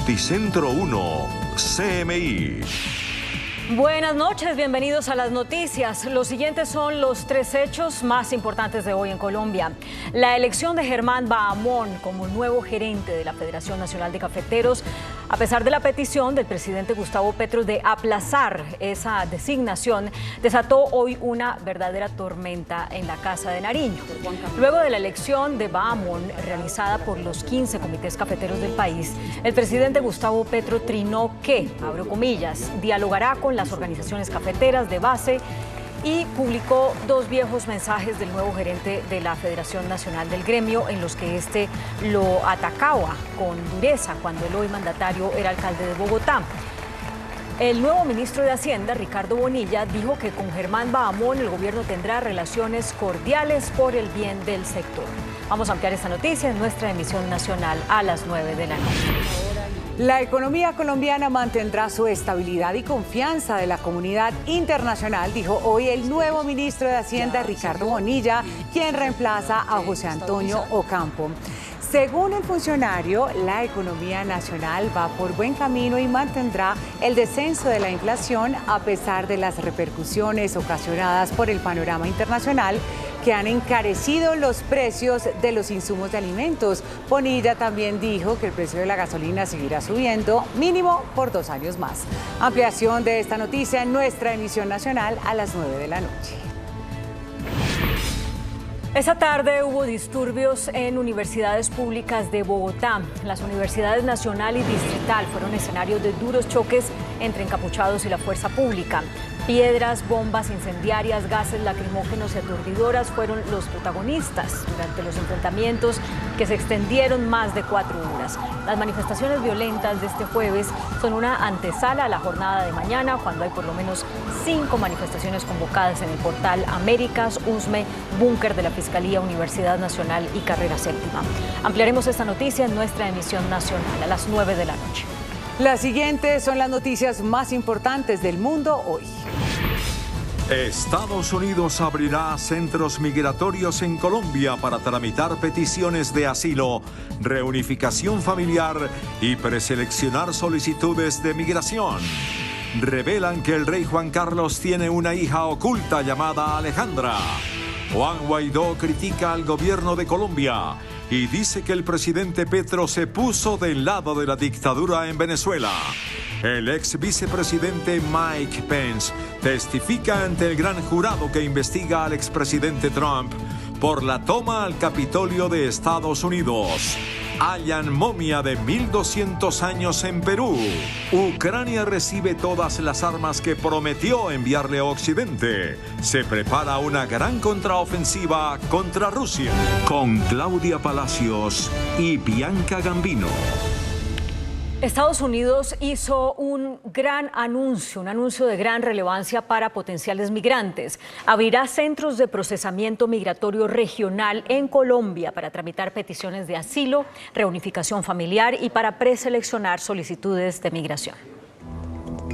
Noticentro 1, CMI. Buenas noches, bienvenidos a las noticias. Los siguientes son los 3 hechos más importantes de hoy en Colombia. La elección de Germán Bahamón como nuevo gerente de la Federación Nacional de Cafeteros, a pesar de la petición del presidente Gustavo Petro de aplazar esa designación, desató hoy una verdadera tormenta en la Casa de Nariño. Luego de la elección de Bahamón, realizada por los 15 comités cafeteros del país, el presidente Gustavo Petro trinó que, abro comillas, dialogará con las organizaciones cafeteras de base y publicó 2 viejos mensajes del nuevo gerente de la Federación Nacional del Gremio en los que este lo atacaba con dureza cuando el hoy mandatario era alcalde de Bogotá. El nuevo ministro de Hacienda, Ricardo Bonilla, dijo que con Germán Bahamón el gobierno tendrá relaciones cordiales por el bien del sector. Vamos a ampliar esta noticia en nuestra emisión nacional a las 9 de la noche. La economía colombiana mantendrá su estabilidad y confianza de la comunidad internacional, dijo hoy el nuevo ministro de Hacienda, Ricardo Bonilla, quien reemplaza a José Antonio Ocampo. Según el funcionario, la economía nacional va por buen camino y mantendrá el descenso de la inflación a pesar de las repercusiones ocasionadas por el panorama internacional que han encarecido los precios de los insumos de alimentos. Bonilla también dijo que el precio de la gasolina seguirá subiendo mínimo por 2 años más. Ampliación de esta noticia en nuestra emisión nacional a las 9 de la noche. Esta tarde hubo disturbios en universidades públicas de Bogotá. Las universidades nacional y distrital fueron escenarios de duros choques entre encapuchados y la fuerza pública. Piedras, bombas incendiarias, gases lacrimógenos y aturdidoras fueron los protagonistas durante los enfrentamientos que se extendieron más de 4 horas. Las manifestaciones violentas de este jueves son una antesala a la jornada de mañana, cuando hay por lo menos 5 manifestaciones convocadas en el portal Américas, USME, Búnker de la Fiscalía, Universidad Nacional y Carrera Séptima. Ampliaremos esta noticia en nuestra emisión nacional a las 9 de la noche. Las siguientes son las noticias más importantes del mundo hoy. Estados Unidos abrirá centros migratorios en Colombia para tramitar peticiones de asilo, reunificación familiar y preseleccionar solicitudes de migración. Revelan que el rey Juan Carlos tiene una hija oculta llamada Alejandra. Juan Guaidó critica al gobierno de Colombia y dice que el presidente Petro se puso del lado de la dictadura en Venezuela. El ex vicepresidente Mike Pence testifica ante el gran jurado que investiga al expresidente Trump por la toma al Capitolio de Estados Unidos. Hallan momia de 1200 años en Perú. Ucrania recibe todas las armas que prometió enviarle a Occidente. Se prepara una gran contraofensiva contra Rusia. Con Claudia Palacios y Bianca Gambino. Estados Unidos hizo un anuncio de gran relevancia para potenciales migrantes. Abrirá centros de procesamiento migratorio regional en Colombia para tramitar peticiones de asilo, reunificación familiar y para preseleccionar solicitudes de migración.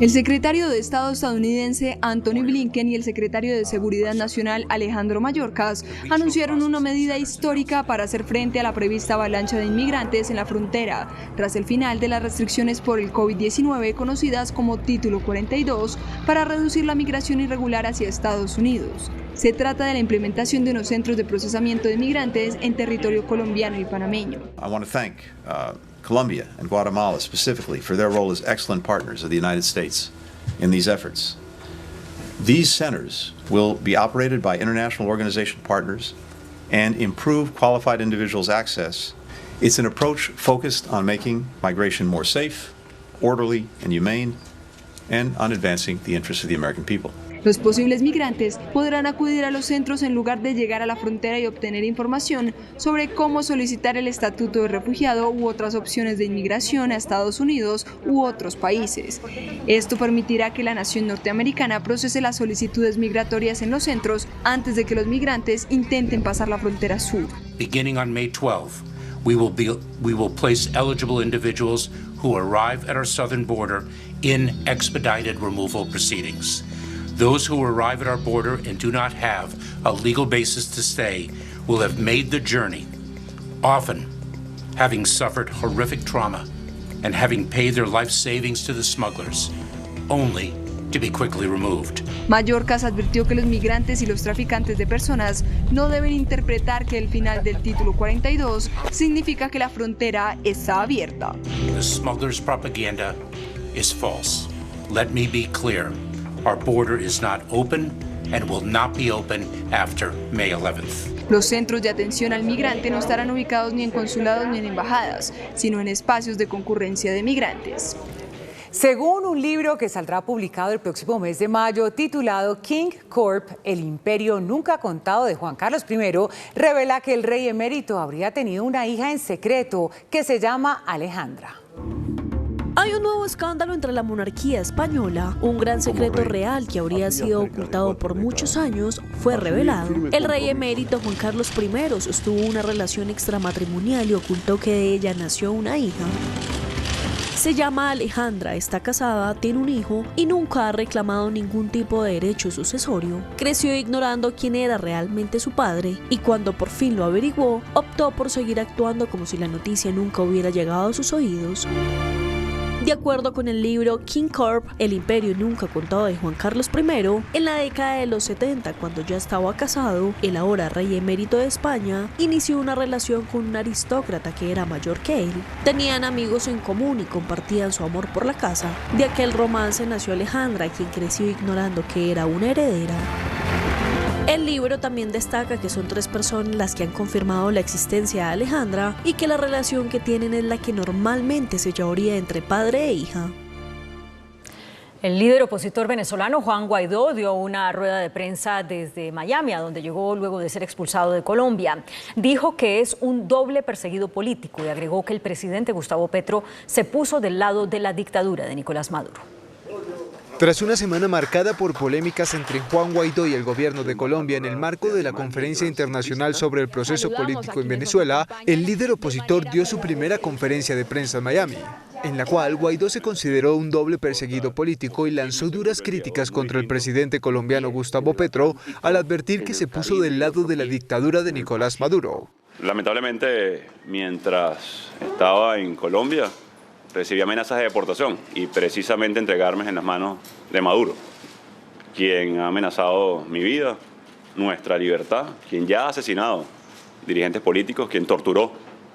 El secretario de Estado estadounidense Antony Blinken y el secretario de Seguridad Nacional Alejandro Mayorkas anunciaron una medida histórica para hacer frente a la prevista avalancha de inmigrantes en la frontera, tras el final de las restricciones por el COVID-19 conocidas como Título 42 para reducir la migración irregular hacia Estados Unidos. Se trata de la implementación de unos centros de procesamiento de migrantes en territorio colombiano y panameño. Colombia and Guatemala specifically for their role as excellent partners of the United States in these efforts. These centers will be operated by international organization partners and improve qualified individuals' access. It's an approach focused on making migration more safe, orderly, and humane, and on advancing the interests of the American people. Los posibles migrantes podrán acudir a los centros en lugar de llegar a la frontera y obtener información sobre cómo solicitar el estatuto de refugiado u otras opciones de inmigración a Estados Unidos u otros países. Esto permitirá que la nación norteamericana procese las solicitudes migratorias en los centros antes de que los migrantes intenten pasar la frontera sur. Beginning on May 12th, we will place eligible individuals who arrive at our southern border in expedited removal proceedings. Those who arrive at our border and do not have a legal basis to stay will have made the journey, often having suffered horrific trauma and having paid their life savings to the smugglers, only to be quickly removed. Mayorkas advirtió que los migrantes y los traficantes de personas no deben interpretar que el final del título 42 significa que la frontera está abierta. The smugglers' propaganda is false. Let me be clear. Our border is not open and will not be open after May 11th. Los centros de atención al migrante no estarán ubicados ni en consulados ni en embajadas, sino en espacios de concurrencia de migrantes. Según un libro que saldrá publicado el próximo mes de mayo titulado King Corp, el imperio nunca contado de Juan Carlos I, revela que el rey emérito habría tenido una hija en secreto que se llama Alejandra. Hay un nuevo escándalo entre la monarquía española. Un gran secreto real que habría sido ocultado por muchos años fue revelado. El rey emérito Juan Carlos I sostuvo una relación extramatrimonial y ocultó que de ella nació una hija. Se llama Alejandra, está casada, tiene un hijo y nunca ha reclamado ningún tipo de derecho sucesorio. Creció ignorando quién era realmente su padre y cuando por fin lo averiguó, optó por seguir actuando como si la noticia nunca hubiera llegado a sus oídos. De acuerdo con el libro King Corp, el imperio nunca contado de Juan Carlos I, en la década de los 70, cuando ya estaba casado, el ahora rey emérito de España inició una relación con un aristócrata que era mayor que él. Tenían amigos en común y compartían su amor por la casa. De aquel romance nació Alejandra, quien creció ignorando que era una heredera. El libro también destaca que son 3 personas las que han confirmado la existencia de Alejandra y que la relación que tienen es la que normalmente se llevaría entre padre e hija. El líder opositor venezolano Juan Guaidó dio una rueda de prensa desde Miami, a donde llegó luego de ser expulsado de Colombia. Dijo que es un doble perseguido político y agregó que el presidente Gustavo Petro se puso del lado de la dictadura de Nicolás Maduro. Tras una semana marcada por polémicas entre Juan Guaidó y el gobierno de Colombia en el marco de la Conferencia Internacional sobre el Proceso Político en Venezuela, el líder opositor dio su primera conferencia de prensa en Miami, en la cual Guaidó se consideró un doble perseguido político y lanzó duras críticas contra el presidente colombiano Gustavo Petro al advertir que se puso del lado de la dictadura de Nicolás Maduro. Lamentablemente, mientras estaba en Colombia, recibí amenazas de deportación y precisamente entregarme en las manos de Maduro, quien ha amenazado mi vida, nuestra libertad, quien ya ha asesinado dirigentes políticos, quien torturó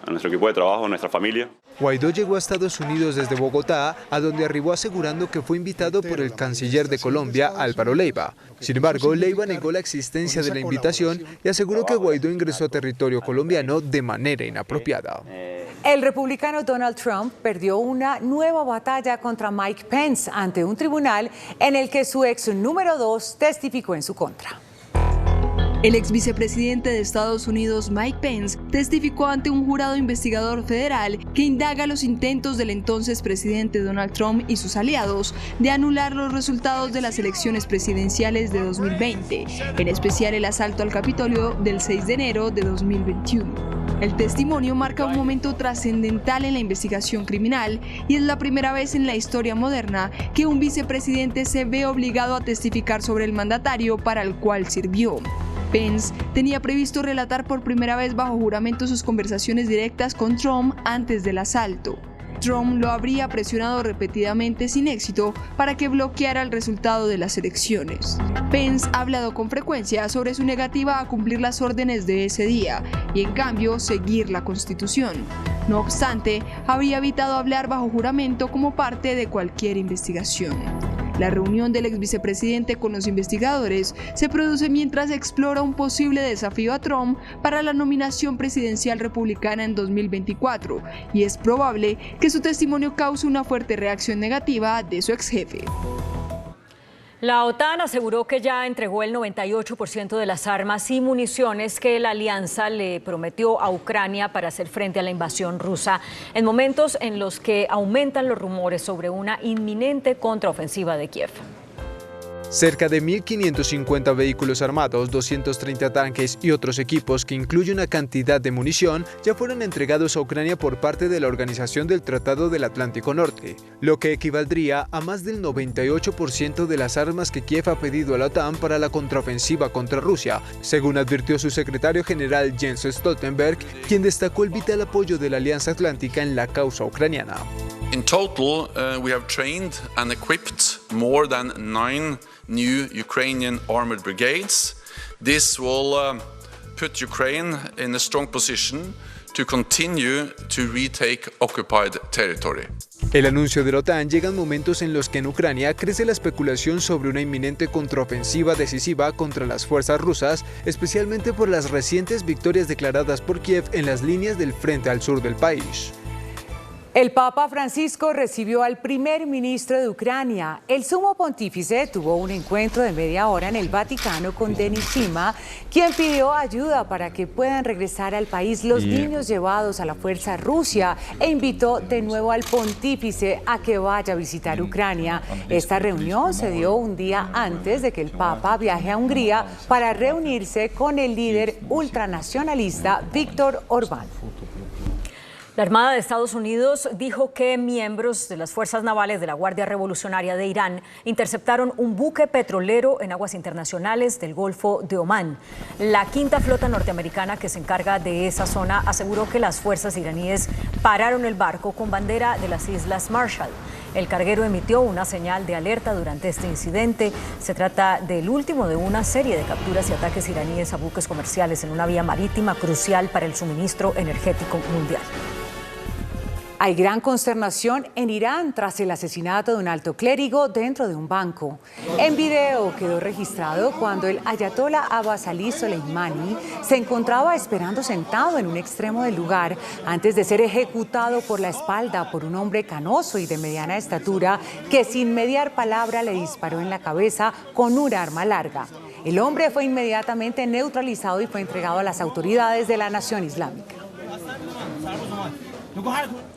a nuestro equipo de trabajo, a nuestra familia. Guaidó llegó a Estados Unidos desde Bogotá, a donde arribó asegurando que fue invitado por el canciller de Colombia, Álvaro Leiva. Sin embargo, Leiva negó la existencia de la invitación y aseguró que Guaidó ingresó a territorio colombiano de manera inapropiada. El republicano Donald Trump perdió una nueva batalla contra Mike Pence ante un tribunal en el que su ex número 2 testificó en su contra. El ex vicepresidente de Estados Unidos, Mike Pence, testificó ante un jurado investigador federal que indaga los intentos del entonces presidente Donald Trump y sus aliados de anular los resultados de las elecciones presidenciales de 2020, en especial el asalto al Capitolio del 6 de enero de 2021. El testimonio marca un momento trascendental en la investigación criminal y es la primera vez en la historia moderna que un vicepresidente se ve obligado a testificar sobre el mandatario para el cual sirvió. Pence tenía previsto relatar por primera vez bajo juramento sus conversaciones directas con Trump antes del asalto. Trump lo habría presionado repetidamente sin éxito para que bloqueara el resultado de las elecciones. Pence ha hablado con frecuencia sobre su negativa a cumplir las órdenes de ese día y en cambio seguir la Constitución. No obstante, habría evitado hablar bajo juramento como parte de cualquier investigación. La reunión del ex vicepresidente con los investigadores se produce mientras explora un posible desafío a Trump para la nominación presidencial republicana en 2024 y es probable que su testimonio cause una fuerte reacción negativa de su ex jefe. La OTAN aseguró que ya entregó el 98% de las armas y municiones que la alianza le prometió a Ucrania para hacer frente a la invasión rusa, en momentos en los que aumentan los rumores sobre una inminente contraofensiva de Kiev. Cerca de 1.550 vehículos armados, 230 tanques y otros equipos que incluye una cantidad de munición ya fueron entregados a Ucrania por parte de la Organización del Tratado del Atlántico Norte, lo que equivaldría a más del 98% de las armas que Kiev ha pedido a la OTAN para la contraofensiva contra Rusia, según advirtió su secretario general Jens Stoltenberg, quien destacó el vital apoyo de la Alianza Atlántica en la causa ucraniana. In total, we have trained and equipped more than 9 new Ukrainian armored brigades. This will put Ukraine in a strong position to continue to retake occupied territory. El anuncio de la OTAN llega en momentos en los que en Ucrania crece la especulación sobre una inminente contraofensiva decisiva contra las fuerzas rusas, especialmente por las recientes victorias declaradas por Kiev en las líneas del frente al sur del país. El Papa Francisco recibió al primer ministro de Ucrania. El sumo pontífice tuvo un encuentro de media hora en el Vaticano con Denis Shima, quien pidió ayuda para que puedan regresar al país los niños llevados a la fuerza Rusia e invitó de nuevo al pontífice a que vaya a visitar Ucrania. Esta reunión se dio un día antes de que el Papa viaje a Hungría para reunirse con el líder ultranacionalista Víctor Orbán. La Armada de Estados Unidos dijo que miembros de las fuerzas navales de la Guardia Revolucionaria de Irán interceptaron un buque petrolero en aguas internacionales del Golfo de Omán. La quinta flota norteamericana que se encarga de esa zona aseguró que las fuerzas iraníes pararon el barco con bandera de las Islas Marshall. El carguero emitió una señal de alerta durante este incidente. Se trata del último de una serie de capturas y ataques iraníes a buques comerciales en una vía marítima crucial para el suministro energético mundial. Hay gran consternación en Irán tras el asesinato de un alto clérigo dentro de un banco. En video quedó registrado cuando el ayatolá Abbas Ali Soleimani se encontraba esperando sentado en un extremo del lugar antes de ser ejecutado por la espalda por un hombre canoso y de mediana estatura que sin mediar palabra le disparó en la cabeza con un arma larga. El hombre fue inmediatamente neutralizado y fue entregado a las autoridades de la Nación Islámica.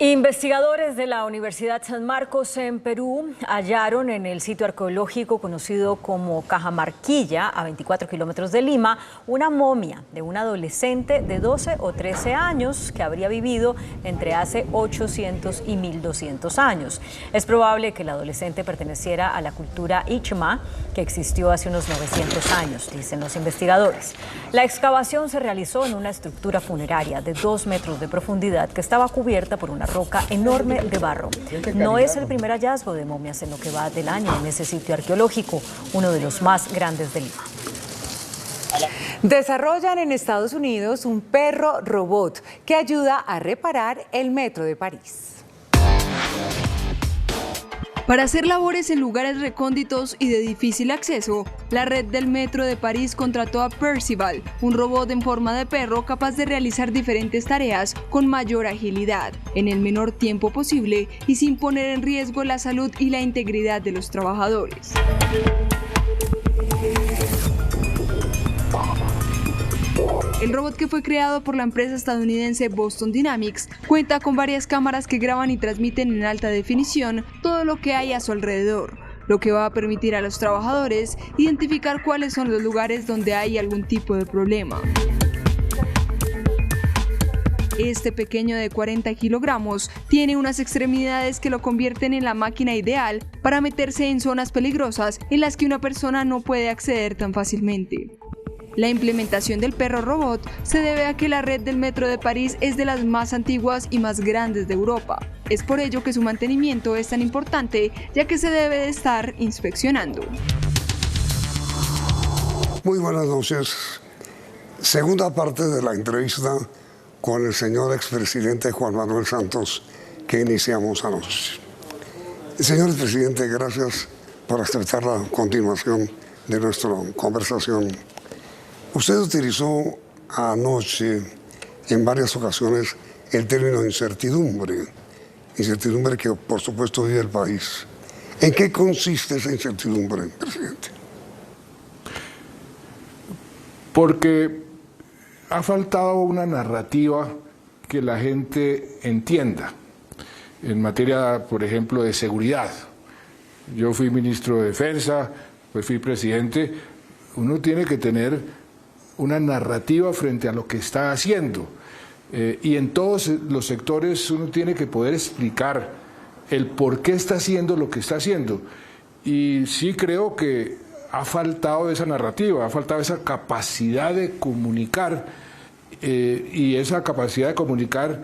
Investigadores de la Universidad San Marcos en Perú hallaron en el sitio arqueológico conocido como Cajamarquilla, a 24 kilómetros de Lima, una momia de un adolescente de 12 o 13 años que habría vivido entre hace 800 y 1200 años. Es probable que el adolescente perteneciera a la cultura Ichma, que existió hace unos 900 años, dicen los investigadores. La excavación se realizó en una estructura funeraria de 2 metros de profundidad que estaba cubierta por una roca enorme de barro. No es el primer hallazgo de momias en lo que va del año en ese sitio arqueológico, uno de los más grandes de Lima. Desarrollan en Estados Unidos un perro robot que ayuda a reparar el metro de París. Para hacer labores en lugares recónditos y de difícil acceso, la red del Metro de París contrató a Percival, un robot en forma de perro capaz de realizar diferentes tareas con mayor agilidad, en el menor tiempo posible y sin poner en riesgo la salud y la integridad de los trabajadores. El robot, que fue creado por la empresa estadounidense Boston Dynamics, cuenta con varias cámaras que graban y transmiten en alta definición todo lo que hay a su alrededor, lo que va a permitir a los trabajadores identificar cuáles son los lugares donde hay algún tipo de problema. Este pequeño de 40 kilogramos tiene unas extremidades que lo convierten en la máquina ideal para meterse en zonas peligrosas en las que una persona no puede acceder tan fácilmente. La implementación del perro robot se debe a que la red del Metro de París es de las más antiguas y más grandes de Europa. Es por ello que su mantenimiento es tan importante, ya que se debe de estar inspeccionando. Muy buenas noches. Segunda parte de la entrevista con el señor expresidente Juan Manuel Santos que iniciamos anoche. Señor presidente, gracias por aceptar la continuación de nuestra conversación. Usted utilizó anoche en varias ocasiones el término incertidumbre que por supuesto vive el país. ¿En qué consiste esa incertidumbre, presidente? Porque ha faltado una narrativa que la gente entienda en materia, por ejemplo, de seguridad. Yo fui ministro de Defensa, pues fui presidente, uno tiene que tener una narrativa frente a lo que está haciendo. Y en todos los sectores uno tiene que poder explicar el por qué está haciendo lo que está haciendo. Y sí creo que ha faltado esa narrativa, ha faltado esa capacidad de comunicar, y esa capacidad de comunicar,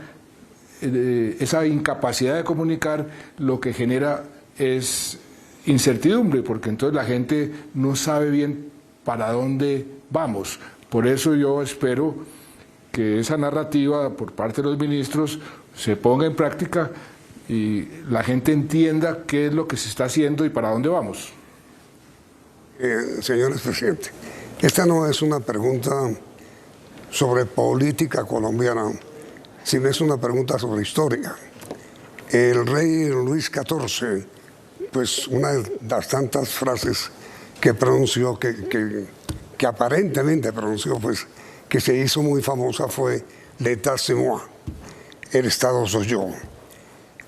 esa incapacidad de comunicar, lo que genera es incertidumbre, porque entonces la gente no sabe bien para dónde vamos. Por eso yo espero que esa narrativa por parte de los ministros se ponga en práctica y la gente entienda qué es lo que se está haciendo y para dónde vamos. Señor presidente, esta no es una pregunta sobre política colombiana, sino es una pregunta sobre historia. El rey Luis XIV, pues una de las tantas frases que pronunció, que aparentemente pronunció, pues que se hizo muy famosa fue "L'État c'est moi", el Estado soy yo.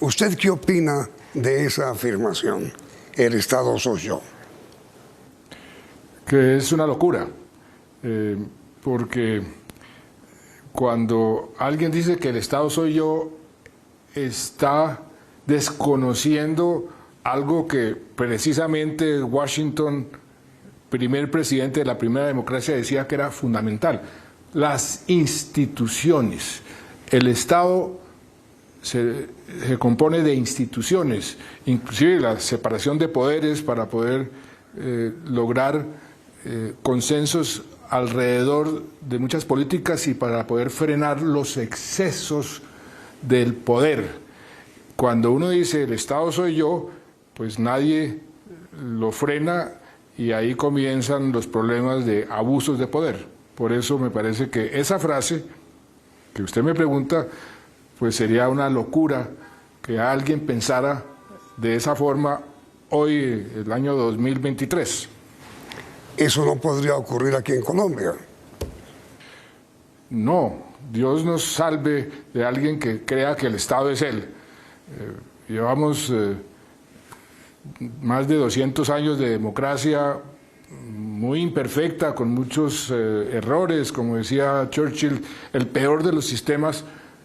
¿Usted qué opina de esa afirmación, el Estado soy yo? Que es una locura, porque cuando alguien dice que el Estado soy yo, está desconociendo algo que precisamente Washington, primer presidente de la primera democracia, decía que era fundamental: las instituciones. El Estado se compone de instituciones, inclusive la separación de poderes para poder lograr consensos alrededor de muchas políticas y para poder frenar los excesos del poder. Cuando uno dice el Estado soy yo, pues nadie lo frena y ahí comienzan los problemas de abusos de poder. Por eso me parece que esa frase que usted me pregunta, pues sería una locura que alguien pensara de esa forma hoy, el año 2023. ¿Eso no podría ocurrir aquí en Colombia? No, Dios nos salve de alguien que crea que el Estado es él. Llevamos más de 200 años de democracia muy imperfecta, con muchos errores, como decía Churchill, el peor de los sistemas,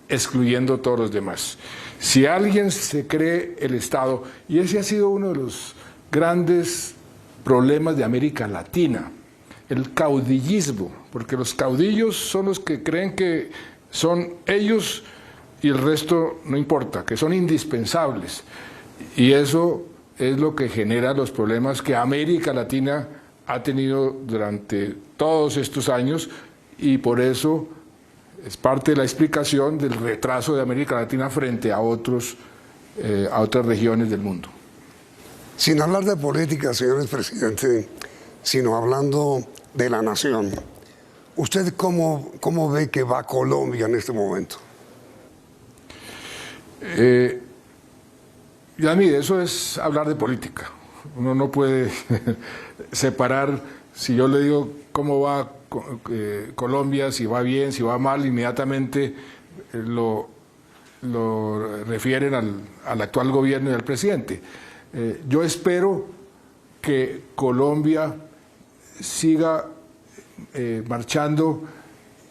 excluyendo todos los demás. Si alguien se cree el Estado, y ese ha sido uno de los grandes problemas de América Latina, el caudillismo, porque los caudillos son los que creen que son ellos y el resto no importa, que son indispensables, y eso es lo que genera los problemas que América Latina ha tenido durante todos estos años, y por eso es parte de la explicación del retraso de América Latina frente a otras regiones del mundo. Sin hablar de política, señor presidente, sino hablando de la nación, ¿usted cómo ve que va Colombia en este momento? Yamid, eso es hablar de política. Uno no puede separar, si yo le digo cómo va Colombia, si va bien, si va mal, inmediatamente lo refieren al actual gobierno y al presidente. Yo espero que Colombia siga marchando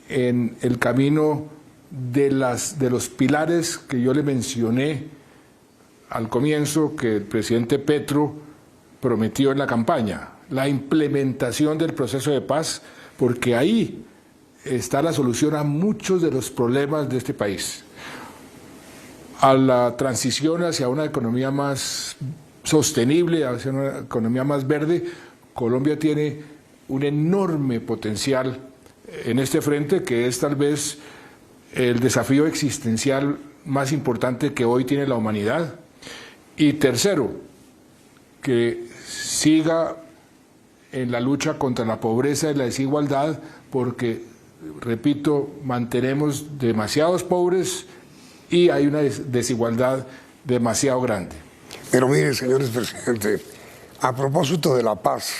en el camino de los pilares que yo le mencioné al comienzo, que el presidente Petro prometió en la campaña: la implementación del proceso de paz, porque ahí está la solución a muchos de los problemas de este país. A la transición hacia una economía más sostenible, hacia una economía más verde, Colombia tiene un enorme potencial en este frente, que es tal vez el desafío existencial más importante que hoy tiene la humanidad. Y tercero, que siga en la lucha contra la pobreza y la desigualdad, porque, repito, mantenemos demasiados pobres y hay una desigualdad demasiado grande. Pero mire, señores presidente, a propósito de la paz,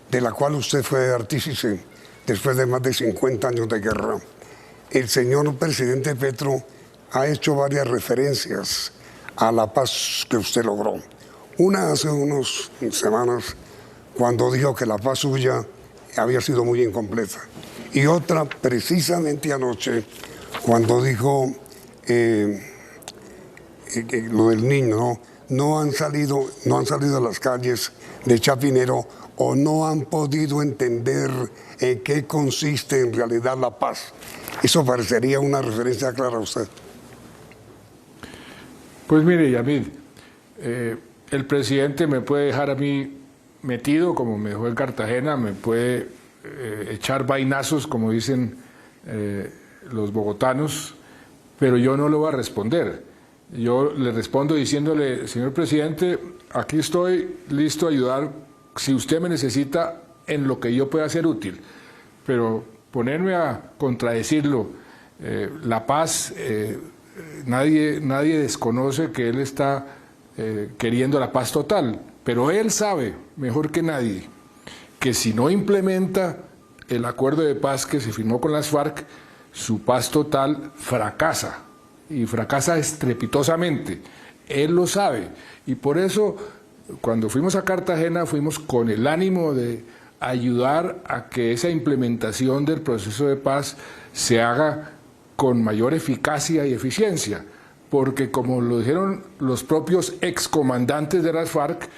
de la cual usted fue artífice después de más de 50 años de guerra, el señor presidente Petro ha hecho varias referencias a la paz que usted logró. Una hace unas semanas cuando dijo que la paz suya había sido muy incompleta. Y otra precisamente anoche, cuando dijo lo del niño, no han salido a las calles de Chapinero o no han podido entender en qué consiste en realidad la paz. Eso parecería una referencia clara a usted. Pues mire, Yamid, el presidente me puede dejar a mí metido, como me dejó en Cartagena, me puede echar vainazos, como dicen los bogotanos, pero yo no lo voy a responder. Yo le respondo diciéndole, señor presidente, aquí estoy listo a ayudar si usted me necesita en lo que yo pueda ser útil, pero ponerme a contradecirlo, la paz, nadie desconoce que él está queriendo la paz total, pero él sabe mejor que nadie que si no implementa el acuerdo de paz que se firmó con las FARC, su paz total fracasa, y fracasa estrepitosamente. Él lo sabe, y por eso cuando fuimos a Cartagena fuimos con el ánimo de ayudar a que esa implementación del proceso de paz se haga con mayor eficacia y eficiencia, porque como lo dijeron los propios excomandantes de las FARC,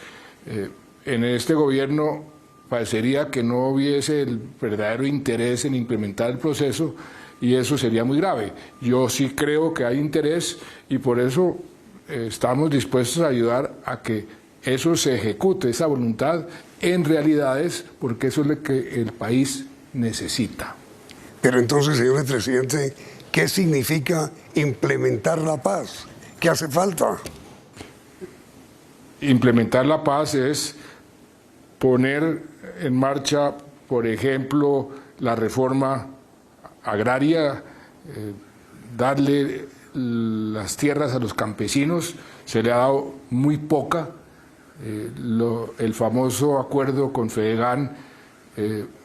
en este gobierno parecería que no hubiese el verdadero interés en implementar el proceso, y eso sería muy grave. Yo sí creo que hay interés, y por eso estamos dispuestos a ayudar a que eso se ejecute, esa voluntad, en realidades, porque eso es lo que el país necesita. Pero entonces, señor presidente, ¿qué significa implementar la paz? ¿Qué hace falta? Implementar la paz es poner en marcha, por ejemplo, la reforma agraria, darle las tierras a los campesinos. Se le ha dado muy poca. El famoso acuerdo con Fedegan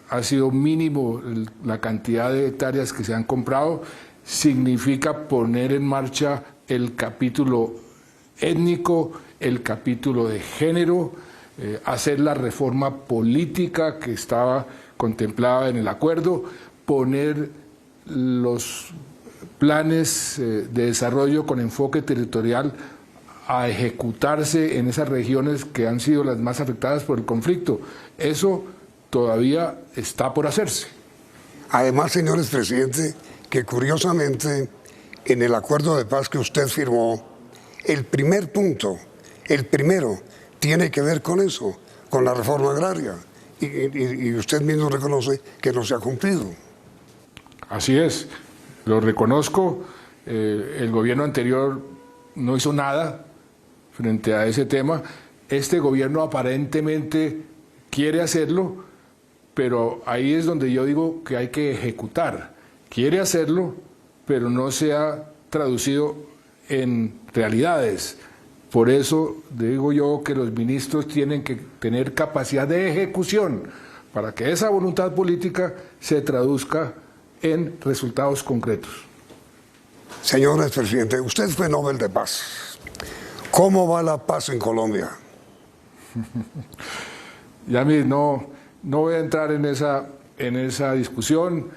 ha sido mínimo la cantidad de hectáreas que se han comprado. Significa poner en marcha el capítulo étnico, el capítulo de género, hacer la reforma política que estaba contemplada en el acuerdo, poner los planes de desarrollo con enfoque territorial a ejecutarse en esas regiones que han sido las más afectadas por el conflicto. Eso todavía está por hacerse. Además, señores presidente, que curiosamente en el acuerdo de paz que usted firmó, el primer punto, el primero, tiene que ver con eso, con la reforma agraria. Y usted mismo reconoce que no se ha cumplido. Así es, lo reconozco. El gobierno anterior no hizo nada frente a ese tema. Este gobierno aparentemente quiere hacerlo, pero ahí es donde yo digo que hay que ejecutar. Quiere hacerlo, pero no se ha traducido en realidades. Por eso digo yo que los ministros tienen que tener capacidad de ejecución para que esa voluntad política se traduzca en resultados concretos. Señor presidente, usted fue Nobel de Paz. ¿Cómo va la paz en Colombia? Yamid, no voy a entrar en esa discusión.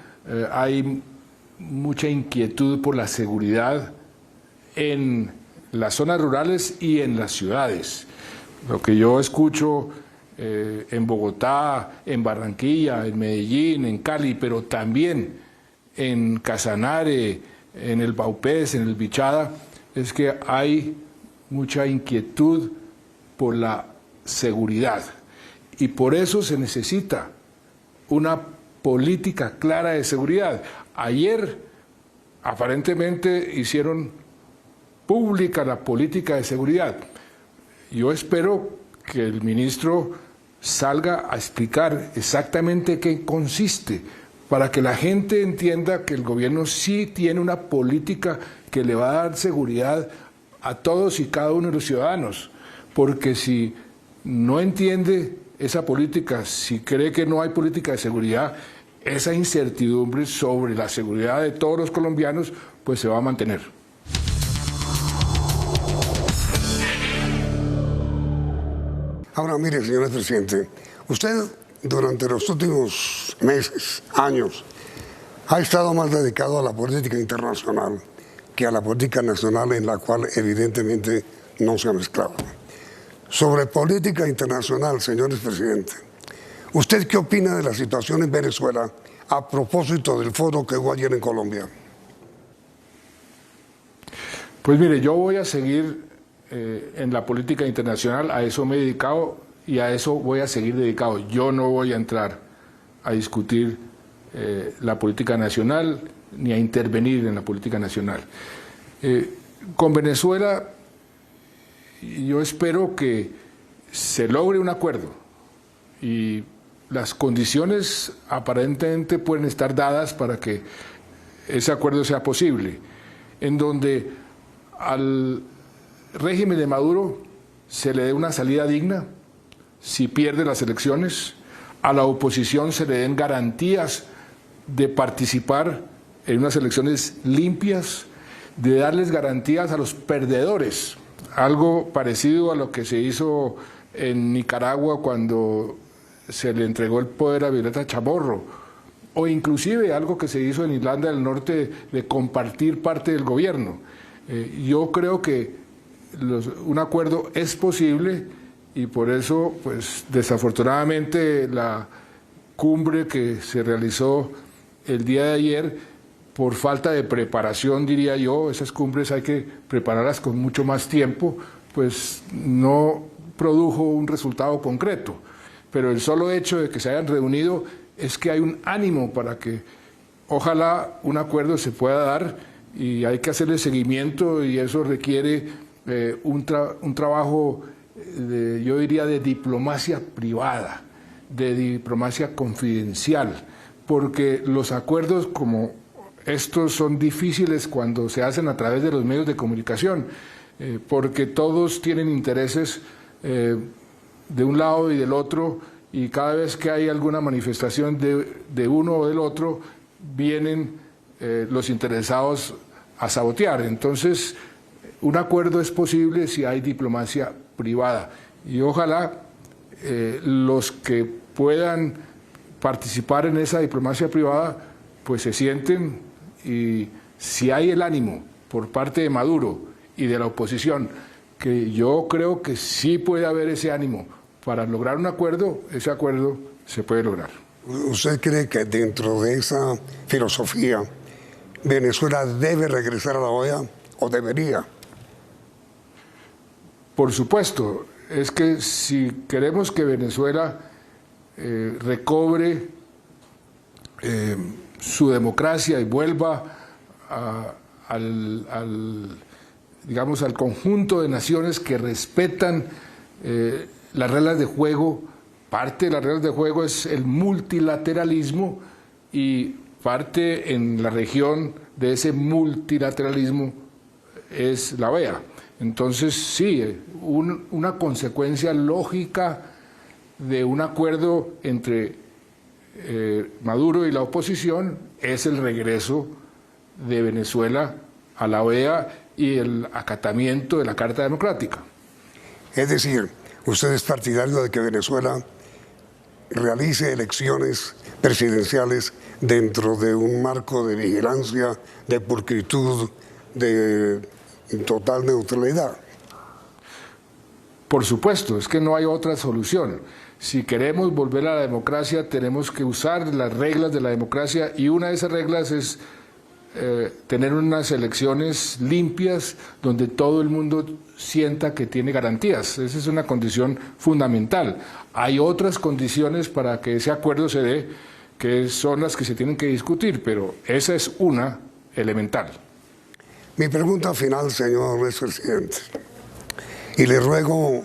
Hay mucha inquietud por la seguridad en las zonas rurales y en las ciudades. Lo que yo escucho en Bogotá, en Barranquilla, en Medellín, en Cali, pero también en Casanare, en el Baupés, en el Bichada, es que hay mucha inquietud por la seguridad. Y por eso se necesita una política clara de seguridad. Ayer, aparentemente, hicieron pública la política de seguridad. Yo espero que el ministro salga a explicar exactamente qué consiste, para que la gente entienda que el gobierno sí tiene una política que le va a dar seguridad a todos y cada uno de los ciudadanos, porque si no entiende esa política, si cree que no hay política de seguridad, esa incertidumbre sobre la seguridad de todos los colombianos pues se va a mantener. Ahora, mire, señor presidente, Usted durante los últimos meses, años, ha estado más dedicado a la política internacional que a la política nacional, en la cual evidentemente no se ha mezclado. Sobre política internacional, señores presidentes, ¿usted qué opina de la situación en Venezuela a propósito del foro que hubo ayer en Colombia? Pues mire, yo voy a seguir en la política internacional, a eso me he dedicado y a eso voy a seguir dedicado. Yo no voy a entrar a discutir la política nacional ni a intervenir en la política nacional. Con Venezuela yo espero que se logre un acuerdo y las condiciones aparentemente pueden estar dadas para que ese acuerdo sea posible, en donde al régimen de Maduro se le dé una salida digna si pierde las elecciones, a la oposición se le den garantías de participar en unas elecciones limpias, de darles garantías a los perdedores, algo parecido a lo que se hizo en Nicaragua cuando se le entregó el poder a Violeta Chamorro, o inclusive algo que se hizo en Irlanda del Norte de compartir parte del gobierno. Yo creo que un acuerdo es posible y por eso, pues desafortunadamente, la cumbre que se realizó el día de ayer, por falta de preparación, diría yo, esas cumbres hay que prepararlas con mucho más tiempo, pues no produjo un resultado concreto. Pero el solo hecho de que se hayan reunido es que hay un ánimo para que ojalá un acuerdo se pueda dar, y hay que hacerle seguimiento, y eso requiere un trabajo, yo diría, de diplomacia privada, de diplomacia confidencial, porque los acuerdos como estos son difíciles cuando se hacen a través de los medios de comunicación, porque todos tienen intereses de un lado y del otro, y cada vez que hay alguna manifestación de uno o del otro, vienen los interesados a sabotear. Entonces, un acuerdo es posible si hay diplomacia privada, y ojalá los que puedan participar en esa diplomacia privada pues se sienten, y si hay el ánimo por parte de Maduro y de la oposición, que yo creo que sí puede haber ese ánimo para lograr un acuerdo, ese acuerdo se puede lograr. ¿Usted cree que dentro de esa filosofía Venezuela debe regresar a la OEA o debería? Por supuesto, es que si queremos que Venezuela recobre su democracia y vuelva digamos, al conjunto de naciones que respetan las reglas de juego, parte de las reglas de juego es el multilateralismo, y parte en la región de ese multilateralismo es la OEA. Entonces, sí, una consecuencia lógica de un acuerdo entre Maduro y la oposición es el regreso de Venezuela a la OEA y el acatamiento de la Carta Democrática. Es decir, ¿usted es partidario de que Venezuela realice elecciones presidenciales dentro de un marco de vigilancia, de pulcritud, de total neutralidad? Por supuesto, es que no hay otra solución. Si queremos volver a la democracia, tenemos que usar las reglas de la democracia, y una de esas reglas es tener unas elecciones limpias donde todo el mundo sienta que tiene garantías. Esa es una condición fundamental. Hay otras condiciones para que ese acuerdo se dé, que son las que se tienen que discutir, pero esa es una elemental. Mi pregunta final, señor expresidente, y le ruego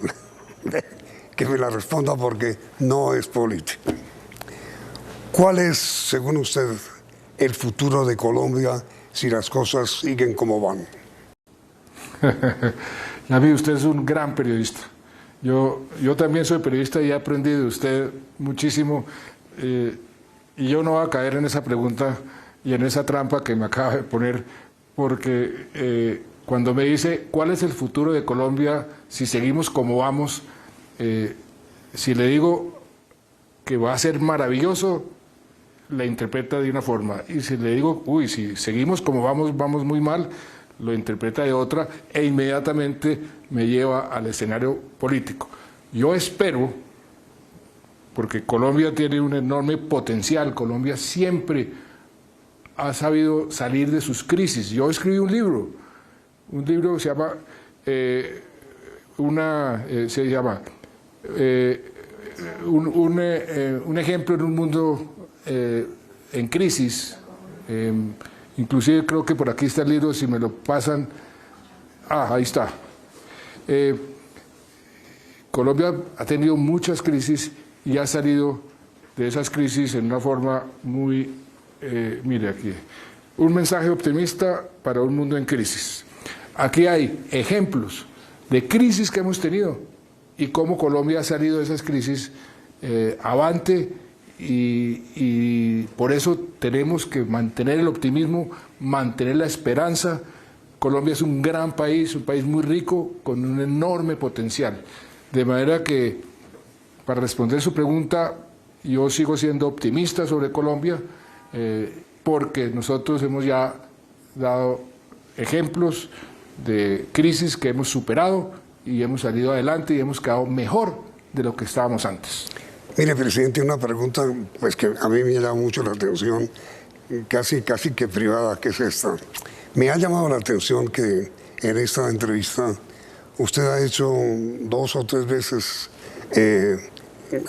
que me la responda porque no es política. ¿Cuál es, según usted, el futuro de Colombia si las cosas siguen como van? David, usted es un gran periodista. Yo también soy periodista y he aprendido de usted muchísimo, y yo no voy a caer en esa pregunta y en esa trampa que me acaba de poner, porque cuando me dice cuál es el futuro de Colombia si seguimos como vamos, si le digo que va a ser maravilloso, la interpreta de una forma. Y si le digo, uy, si seguimos como vamos muy mal, lo interpreta de otra e inmediatamente me lleva al escenario político. Yo espero, porque Colombia tiene un enorme potencial, Colombia siempre ha sabido salir de sus crisis. Yo escribí un libro que se llama, un ejemplo en un mundo en crisis. Inclusive creo que por aquí está el libro, si me lo pasan. Ahí está. Colombia ha tenido muchas crisis y ha salido de esas crisis en una forma muy, mire aquí, un mensaje optimista para un mundo en crisis. Aquí hay ejemplos de crisis que hemos tenido y cómo Colombia ha salido de esas crisis avante, y por eso tenemos que mantener el optimismo, mantener la esperanza. Colombia es un gran país, un país muy rico, con un enorme potencial. De manera que, para responder su pregunta, yo sigo siendo optimista sobre Colombia, porque nosotros hemos ya dado ejemplos de crisis que hemos superado y hemos salido adelante y hemos quedado mejor de lo que estábamos antes. Mire, presidente, una pregunta pues que a mí me llama mucho la atención, casi que privada, que es esta. Me ha llamado la atención que en esta entrevista usted ha hecho 2 o 3 veces,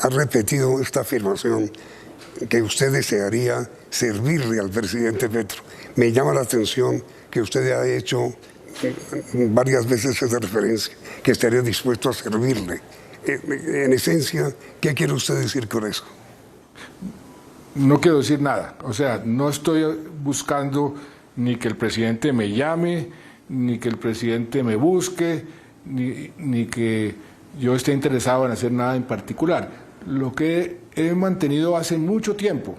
ha repetido esta afirmación, que usted desearía servirle al presidente Petro. Me llama la atención que usted ha hecho varias veces esa referencia, que estaría dispuesto a servirle. En esencia, ¿qué quiere usted decir con eso? No quiero decir nada. O sea, no estoy buscando ni que el presidente me llame, ni que el presidente me busque, ni que yo esté interesado en hacer nada en particular. Lo que he mantenido hace mucho tiempo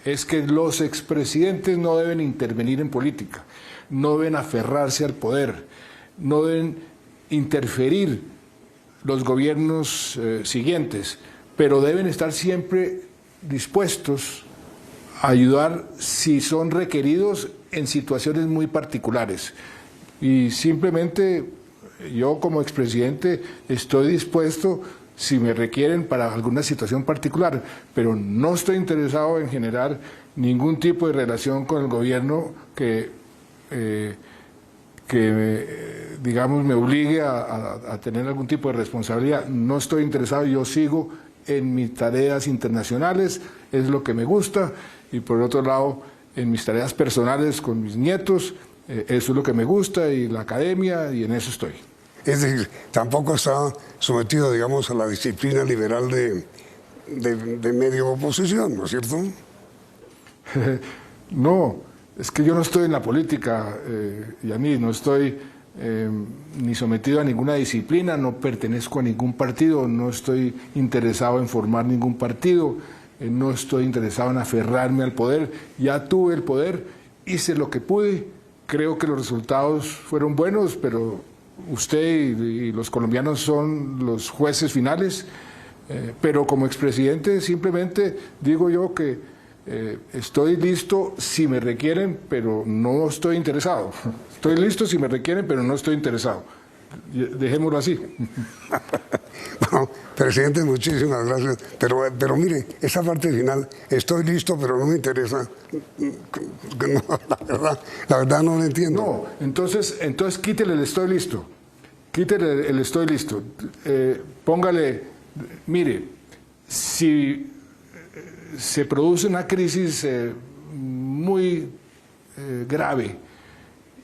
es que los expresidentes no deben intervenir en política, no deben aferrarse al poder, no deben interferir los gobiernos siguientes, pero deben estar siempre dispuestos a ayudar si son requeridos en situaciones muy particulares. Y simplemente yo como expresidente estoy dispuesto si me requieren para alguna situación particular, pero no estoy interesado en generar ningún tipo de relación con el gobierno que digamos, me obligue a tener algún tipo de responsabilidad. No estoy interesado, yo sigo en mis tareas internacionales, es lo que me gusta, y por otro lado, en mis tareas personales con mis nietos, eso es lo que me gusta, y la academia, y en eso estoy. Es decir, tampoco está sometido, digamos, a la disciplina liberal de medio oposición, ¿no es cierto? No. Es que yo no estoy en la política, Yanis, no estoy ni sometido a ninguna disciplina, no pertenezco a ningún partido, no estoy interesado en formar ningún partido, no estoy interesado en aferrarme al poder. Ya tuve el poder, hice lo que pude, creo que los resultados fueron buenos, pero usted y los colombianos son los jueces finales, pero como expresidente simplemente digo yo que estoy listo si me requieren, pero no estoy interesado. Estoy listo si me requieren, pero no estoy interesado. Dejémoslo así. Bueno, presidente, muchísimas gracias. Pero mire, esa parte final, estoy listo, pero no me interesa. No, la verdad no lo entiendo. No, entonces quítele el estoy listo. Quítele el estoy listo. Póngale, mire, si se produce una crisis muy grave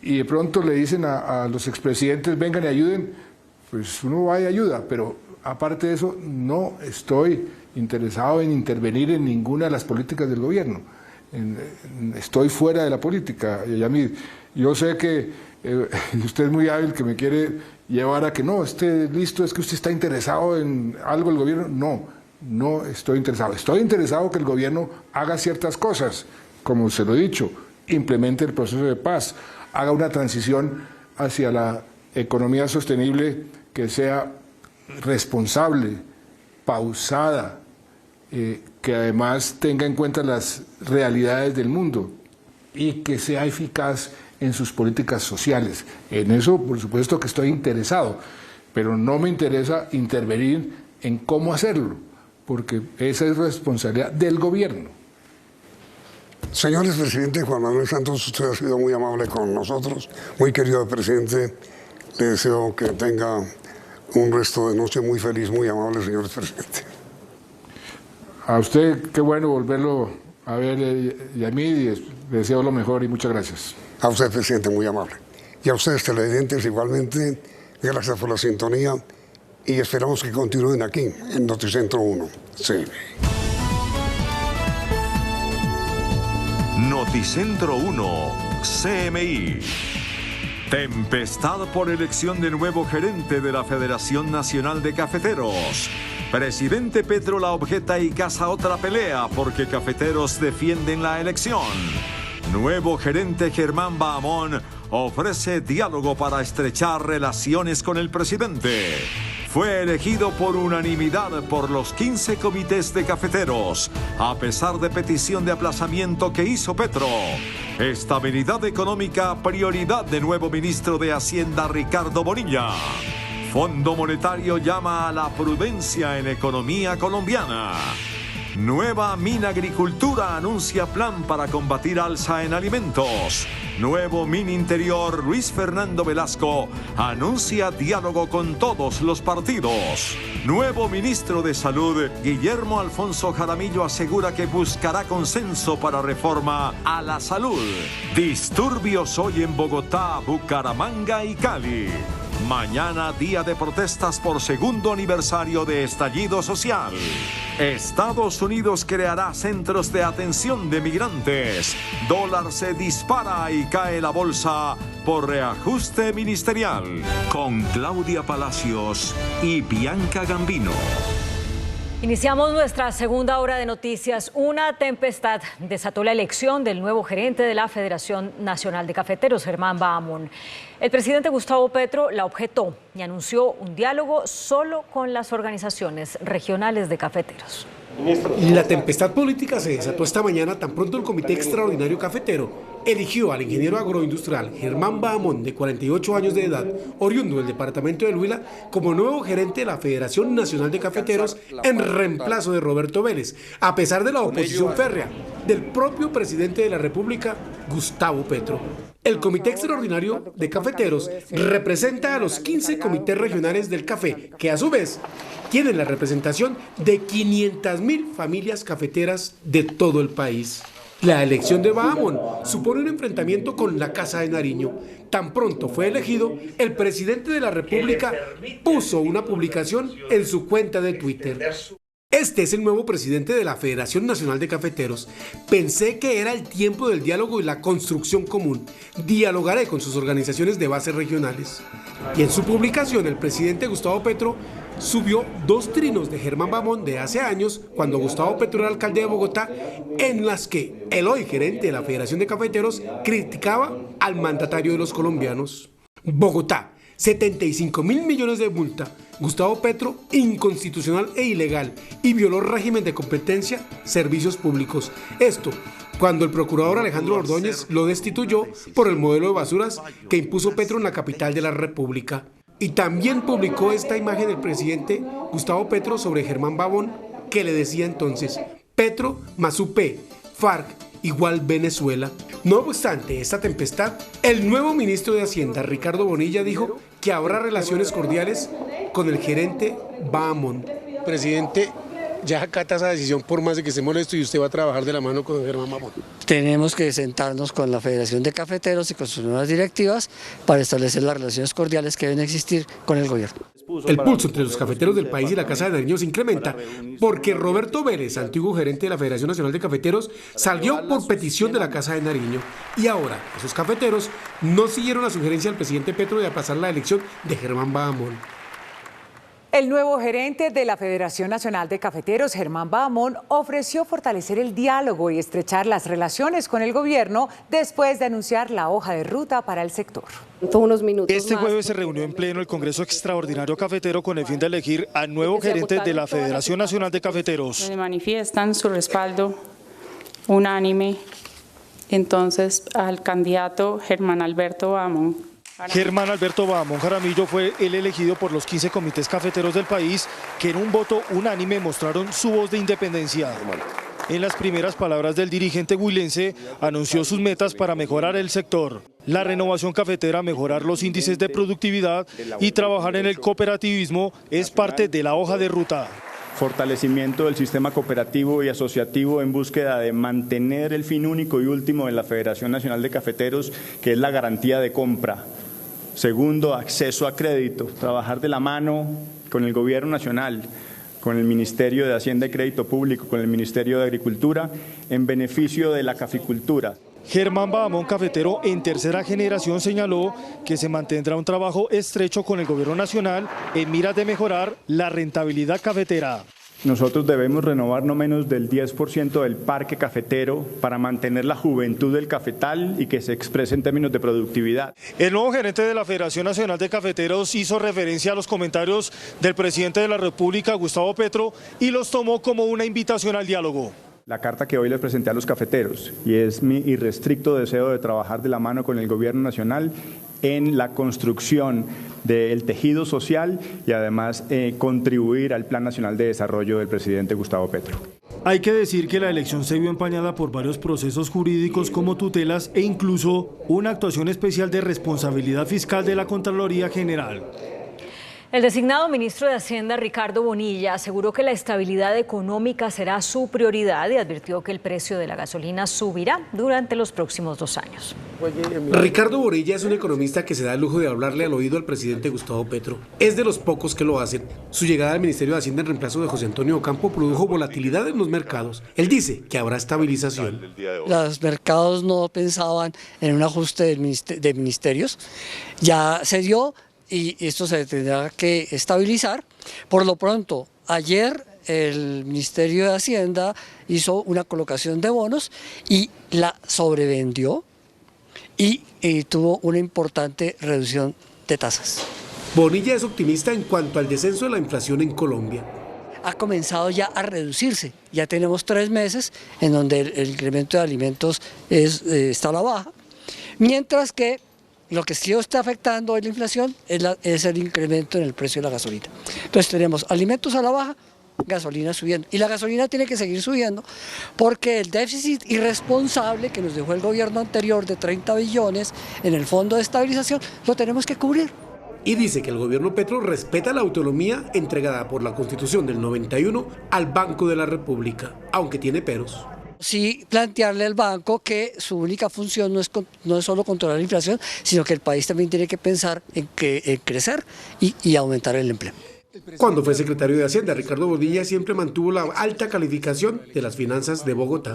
y de pronto le dicen a los expresidentes vengan y ayuden, pues uno va y ayuda, pero aparte de eso no estoy interesado en intervenir en ninguna de las políticas del gobierno. Estoy fuera de la política, Yamid. Yo sé que usted es muy hábil, que me quiere llevar a que no esté listo, es que usted está interesado en algo del gobierno. No estoy interesado. Estoy interesado que el gobierno haga ciertas cosas, como se lo he dicho, implemente el proceso de paz, haga una transición hacia la economía sostenible que sea responsable, pausada, que además tenga en cuenta las realidades del mundo y que sea eficaz en sus políticas sociales. En eso, por supuesto que estoy interesado, pero no me interesa intervenir en cómo hacerlo, porque esa es responsabilidad del gobierno. Señores presidente Juan Manuel Santos, usted ha sido muy amable con nosotros, muy querido presidente. Le deseo que tenga un resto de noche muy feliz, muy amable, señores presidente. A usted, qué bueno volverlo a ver, y a mí le deseo lo mejor y muchas gracias. A usted, presidente, muy amable. Y a ustedes, televidentes, igualmente, gracias por la sintonía y esperamos que continúen aquí, en Noticentro 1. Sí. Noticentro 1, CMI. Tempestad por elección de nuevo gerente de la Federación Nacional de Cafeteros. Presidente Petro la objeta y caza otra pelea porque cafeteros defienden la elección. Nuevo gerente Germán Bahamón ofrece diálogo para estrechar relaciones con el presidente. Fue elegido por unanimidad por los 15 comités de cafeteros, a pesar de petición de aplazamiento que hizo Petro. Estabilidad económica, prioridad de nuevo ministro de Hacienda Ricardo Bonilla. Fondo Monetario llama a la prudencia en economía colombiana. Nueva Minagricultura anuncia plan para combatir alza en alimentos. Nuevo Mininterior Luis Fernando Velasco anuncia diálogo con todos los partidos. Nuevo ministro de Salud Guillermo Alfonso Jaramillo asegura que buscará consenso para reforma a la salud. Disturbios hoy en Bogotá, Bucaramanga y Cali. Mañana día de protestas por segundo aniversario de estallido social. Estados Unidos creará centros de atención de migrantes. Dólar se dispara y cae la bolsa por reajuste ministerial. Con Claudia Palacios y Bianca Gambino. Iniciamos nuestra segunda hora de noticias. Una tempestad desató la elección del nuevo gerente de la Federación Nacional de Cafeteros, Germán Bahamón. El presidente Gustavo Petro la objetó y anunció un diálogo solo con las organizaciones regionales de cafeteros. La tempestad política se desató esta mañana tan pronto el Comité Extraordinario Cafetero eligió al ingeniero agroindustrial Germán Bahamón, de 48 años de edad, oriundo del departamento del Huila, como nuevo gerente de la Federación Nacional de Cafeteros en reemplazo de Roberto Vélez, a pesar de la oposición férrea del propio presidente de la República, Gustavo Petro. El Comité Extraordinario de Cafeteros representa a los 15 comités regionales del café, que a su vez tienen la representación de 500.000 familias cafeteras de todo el país. La elección de Bahamón supone un enfrentamiento con la Casa de Nariño. Tan pronto fue elegido, el presidente de la República puso una publicación en su cuenta de Twitter. Este es el nuevo presidente de la Federación Nacional de Cafeteros. Pensé que era el tiempo del diálogo y la construcción común. Dialogaré con sus organizaciones de bases regionales. Y en su publicación, el presidente Gustavo Petro subió 2 trinos de Germán Bahamón de hace años, cuando Gustavo Petro era alcalde de Bogotá, en las que el hoy gerente de la Federación de Cafeteros criticaba al mandatario de los colombianos. Bogotá, 75.000 millones de multa. Gustavo Petro, inconstitucional e ilegal, y violó régimen de competencia, servicios públicos. Esto cuando el procurador Alejandro Ordóñez lo destituyó por el modelo de basuras que impuso Petro en la capital de la República. Y también publicó esta imagen del presidente Gustavo Petro sobre Germán Bahamón, que le decía entonces: Petro más UP, FARC igual Venezuela. No obstante esta tempestad, el nuevo ministro de Hacienda, Ricardo Bonilla, dijo que habrá relaciones cordiales con el gerente Bahamón. Presidente, ya acata esa decisión por más de que esté molesto, y usted va a trabajar de la mano con Germán Bahamón. Tenemos que sentarnos con la Federación de Cafeteros y con sus nuevas directivas para establecer las relaciones cordiales que deben existir con el gobierno. El pulso entre los cafeteros del país y la Casa de Nariño se incrementa porque Roberto Vélez, antiguo gerente de la Federación Nacional de Cafeteros, salió por petición de la Casa de Nariño. Y ahora esos cafeteros no siguieron la sugerencia del presidente Petro de aplazar la elección de Germán Bahamón. El nuevo gerente de la Federación Nacional de Cafeteros, Germán Bahamón, ofreció fortalecer el diálogo y estrechar las relaciones con el gobierno después de anunciar la hoja de ruta para el sector. Este jueves se reunió en pleno el Congreso Extraordinario Cafetero con el fin de elegir al nuevo gerente de la Federación Nacional de Cafeteros. Manifiestan su respaldo unánime entonces al candidato Germán Alberto Bahamón. Germán Alberto Bahamón Jaramillo fue el elegido por los 15 comités cafeteros del país que en un voto unánime mostraron su voz de independencia. En las primeras palabras del dirigente huilense anunció sus metas para mejorar el sector. La renovación cafetera, mejorar los índices de productividad y trabajar en el cooperativismo es parte de la hoja de ruta. Fortalecimiento del sistema cooperativo y asociativo en búsqueda de mantener el fin único y último de la Federación Nacional de Cafeteros, que es la garantía de compra. Segundo, acceso a crédito, trabajar de la mano con el Gobierno Nacional, con el Ministerio de Hacienda y Crédito Público, con el Ministerio de Agricultura, en beneficio de la caficultura. Germán Bahamón, cafetero en tercera generación, señaló que se mantendrá un trabajo estrecho con el Gobierno Nacional en miras de mejorar la rentabilidad cafetera. Nosotros debemos renovar no menos del 10% del parque cafetero para mantener la juventud del cafetal y que se exprese en términos de productividad. El nuevo gerente de la Federación Nacional de Cafeteros hizo referencia a los comentarios del presidente de la República, Gustavo Petro, y los tomó como una invitación al diálogo. La carta que hoy les presenté a los cafeteros, y es mi irrestricto deseo de trabajar de la mano con el Gobierno Nacional en la construcción del tejido social y además contribuir al Plan Nacional de Desarrollo del presidente Gustavo Petro. Hay que decir que la elección se vio empañada por varios procesos jurídicos como tutelas e incluso una actuación especial de responsabilidad fiscal de la Contraloría General. El designado ministro de Hacienda, Ricardo Bonilla, aseguró que la estabilidad económica será su prioridad y advirtió que el precio de la gasolina subirá durante los próximos 2 años. Ricardo Bonilla es un economista que se da el lujo de hablarle al oído al presidente Gustavo Petro. Es de los pocos que lo hacen. Su llegada al Ministerio de Hacienda en reemplazo de José Antonio Ocampo produjo volatilidad en los mercados. Él dice que habrá estabilización. Los mercados no pensaban en un ajuste de ministerios. Ya se dio. Y esto se tendrá que estabilizar. Por lo pronto, ayer el Ministerio de Hacienda hizo una colocación de bonos y la sobrevendió y tuvo una importante reducción de tasas. Bonilla es optimista en cuanto al descenso de la inflación en Colombia. Ha comenzado ya a reducirse. Ya tenemos 3 meses en donde el incremento de alimentos está a la baja, mientras que lo que sí está afectando a la inflación es el incremento en el precio de la gasolina. Entonces tenemos alimentos a la baja, gasolina subiendo. Y la gasolina tiene que seguir subiendo porque el déficit irresponsable que nos dejó el gobierno anterior de 30 billones en el Fondo de Estabilización lo tenemos que cubrir. Y dice que el gobierno Petro respeta la autonomía entregada por la Constitución del 91 al Banco de la República, aunque tiene peros. Sí, plantearle al banco que su única función no es solo controlar la inflación, sino que el país también tiene que pensar en crecer y aumentar el empleo. Cuando fue secretario de Hacienda, Ricardo Bonilla siempre mantuvo la alta calificación de las finanzas de Bogotá.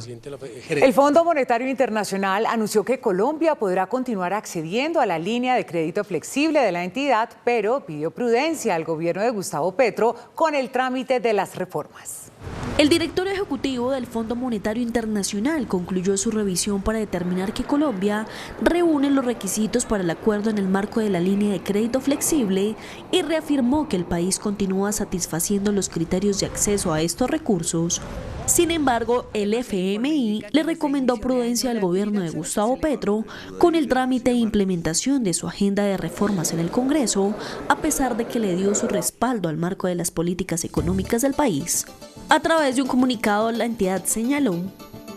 El Fondo Monetario Internacional anunció que Colombia podrá continuar accediendo a la línea de crédito flexible de la entidad, pero pidió prudencia al gobierno de Gustavo Petro con el trámite de las reformas. El director ejecutivo del Fondo Monetario Internacional concluyó su revisión para determinar que Colombia reúne los requisitos para el acuerdo en el marco de la línea de crédito flexible y reafirmó que el país continúa satisfaciendo los criterios de acceso a estos recursos. Sin embargo, el FMI le recomendó prudencia al gobierno de Gustavo Petro con el trámite e implementación de su agenda de reformas en el Congreso, a pesar de que le dio su respaldo al marco de las políticas económicas del país. A través de un comunicado, la entidad señaló: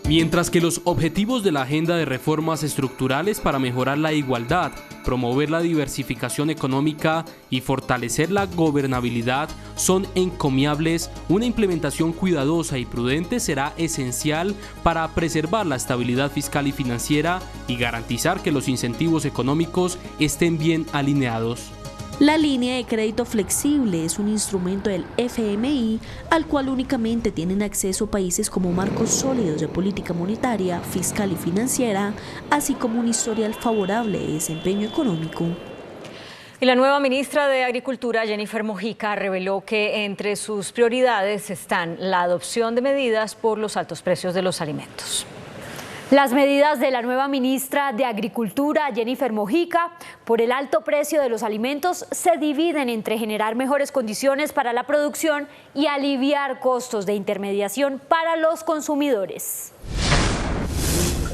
mientras que los objetivos de la agenda de reformas estructurales para mejorar la igualdad, promover la diversificación económica y fortalecer la gobernabilidad son encomiables, una implementación cuidadosa y prudente será esencial para preservar la estabilidad fiscal y financiera y garantizar que los incentivos económicos estén bien alineados. La línea de crédito flexible es un instrumento del FMI al cual únicamente tienen acceso países como marcos sólidos de política monetaria, fiscal y financiera, así como un historial favorable de desempeño económico. Y la nueva ministra de Agricultura, Jennifer Mojica, reveló que entre sus prioridades están la adopción de medidas por los altos precios de los alimentos. Las medidas de la nueva ministra de Agricultura, Jennifer Mojica, por el alto precio de los alimentos se dividen entre generar mejores condiciones para la producción y aliviar costos de intermediación para los consumidores.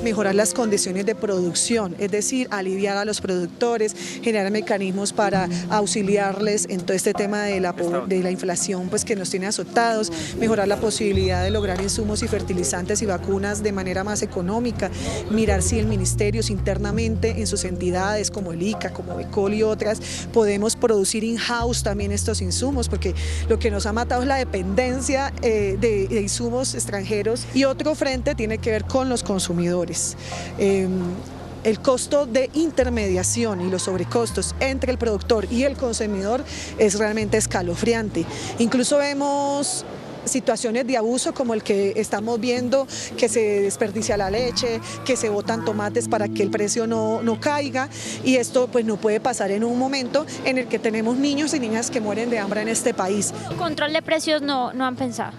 Mejorar las condiciones de producción, es decir, aliviar a los productores, generar mecanismos para auxiliarles en todo este tema de la inflación pues, que nos tiene azotados, mejorar la posibilidad de lograr insumos y fertilizantes y vacunas de manera más económica, mirar si el ministerio internamente en sus entidades como el ICA, como Becol y otras, podemos producir in-house también estos insumos, porque lo que nos ha matado es la dependencia de insumos extranjeros. Y otro frente tiene que ver con los consumidores. El costo de intermediación y los sobrecostos entre el productor y el consumidor es realmente escalofriante. Incluso vemos situaciones de abuso como el que estamos viendo, que se desperdicia la leche, que se botan tomates para que el precio no caiga, y esto pues no puede pasar en un momento en el que tenemos niños y niñas que mueren de hambre en este país. ¿Control de precios no han pensado?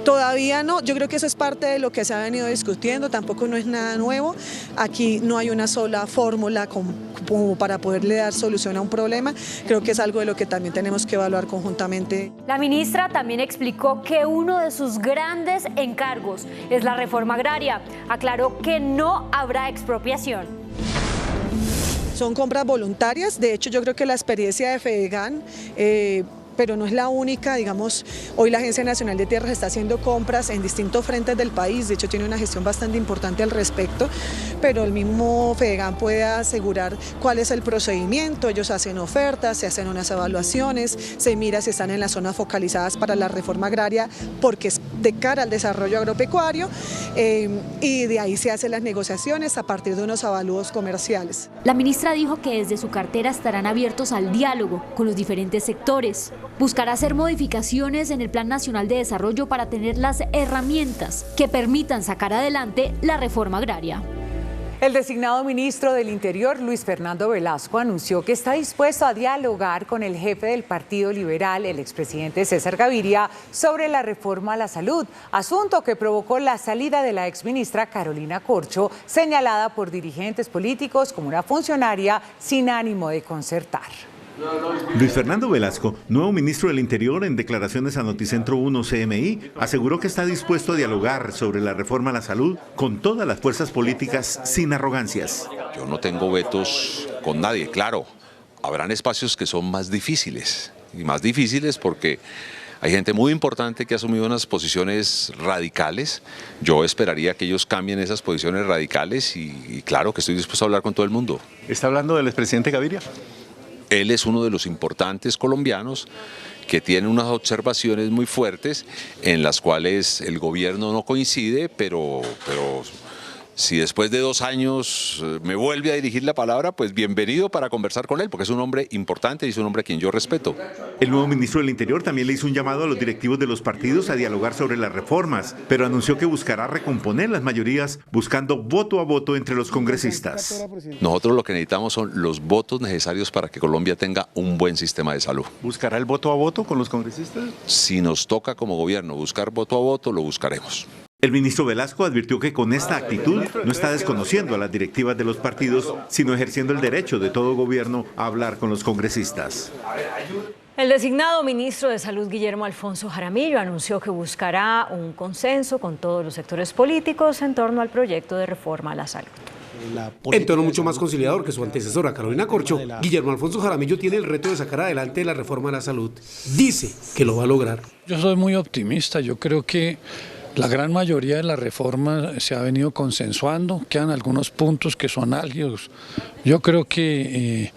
Todavía no, yo creo que eso es parte de lo que se ha venido discutiendo, tampoco no es nada nuevo. Aquí no hay una sola fórmula como para poderle dar solución a un problema. Creo que es algo de lo que también tenemos que evaluar conjuntamente. La ministra también explicó que uno de sus grandes encargos es la reforma agraria. Aclaró que no habrá expropiación. Son compras voluntarias, de hecho yo creo que la experiencia de Fedegan, pero no es la única, digamos, hoy la Agencia Nacional de Tierras está haciendo compras en distintos frentes del país, de hecho tiene una gestión bastante importante al respecto, pero el mismo Fedegan puede asegurar cuál es el procedimiento, ellos hacen ofertas, se hacen unas evaluaciones, se mira si están en las zonas focalizadas para la reforma agraria, porque es de cara al desarrollo agropecuario, y de ahí se hacen las negociaciones a partir de unos avalúos comerciales. La ministra dijo que desde su cartera estarán abiertos al diálogo con los diferentes sectores. Buscará hacer modificaciones en el Plan Nacional de Desarrollo para tener las herramientas que permitan sacar adelante la reforma agraria. El designado ministro del Interior, Luis Fernando Velasco, anunció que está dispuesto a dialogar con el jefe del Partido Liberal, el expresidente César Gaviria, sobre la reforma a la salud, asunto que provocó la salida de la exministra Carolina Corcho, señalada por dirigentes políticos como una funcionaria sin ánimo de concertar. Luis Fernando Velasco, nuevo ministro del Interior, en declaraciones a Noticentro 1 CMI, aseguró que está dispuesto a dialogar sobre la reforma a la salud con todas las fuerzas políticas sin arrogancias. Yo no tengo vetos con nadie, claro, habrán espacios que son más difíciles, y más difíciles porque hay gente muy importante que ha asumido unas posiciones radicales. Yo esperaría que ellos cambien esas posiciones radicales y claro que estoy dispuesto a hablar con todo el mundo. ¿Está hablando del expresidente Gaviria? Él es uno de los importantes colombianos que tiene unas observaciones muy fuertes en las cuales el gobierno no coincide, pero si después de 2 años me vuelve a dirigir la palabra, pues bienvenido para conversar con él, porque es un hombre importante y es un hombre a quien yo respeto. El nuevo ministro del Interior también le hizo un llamado a los directivos de los partidos a dialogar sobre las reformas, pero anunció que buscará recomponer las mayorías buscando voto a voto entre los congresistas. Nosotros lo que necesitamos son los votos necesarios para que Colombia tenga un buen sistema de salud. ¿Buscará el voto a voto con los congresistas? Si nos toca como gobierno buscar voto a voto, lo buscaremos. El ministro Velasco advirtió que con esta actitud no está desconociendo a las directivas de los partidos, sino ejerciendo el derecho de todo gobierno a hablar con los congresistas. El designado ministro de Salud, Guillermo Alfonso Jaramillo, anunció que buscará un consenso con todos los sectores políticos en torno al proyecto de reforma a la salud. En tono mucho más conciliador que su antecesora Carolina Corcho, Guillermo Alfonso Jaramillo tiene el reto de sacar adelante la reforma a la salud. Dice que lo va a lograr. Yo soy muy optimista, yo creo que la gran mayoría de la reforma se ha venido consensuando, quedan algunos puntos que son álgidos. Yo creo que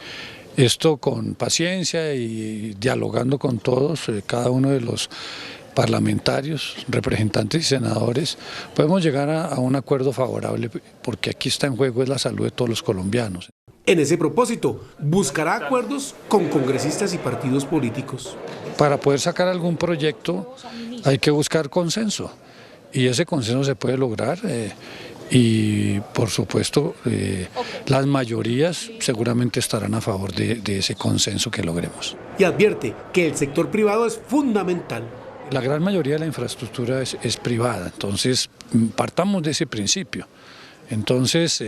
esto con paciencia y dialogando con todos, cada uno de los parlamentarios, representantes y senadores, podemos llegar a un acuerdo favorable, porque aquí está en juego es la salud de todos los colombianos. En ese propósito, buscará acuerdos con congresistas y partidos políticos. Para poder sacar algún proyecto hay que buscar consenso. Y ese consenso se puede lograr y por supuesto las mayorías seguramente estarán a favor de ese consenso que logremos. Y advierte que el sector privado es fundamental. La gran mayoría de la infraestructura es privada, entonces partamos de ese principio. Entonces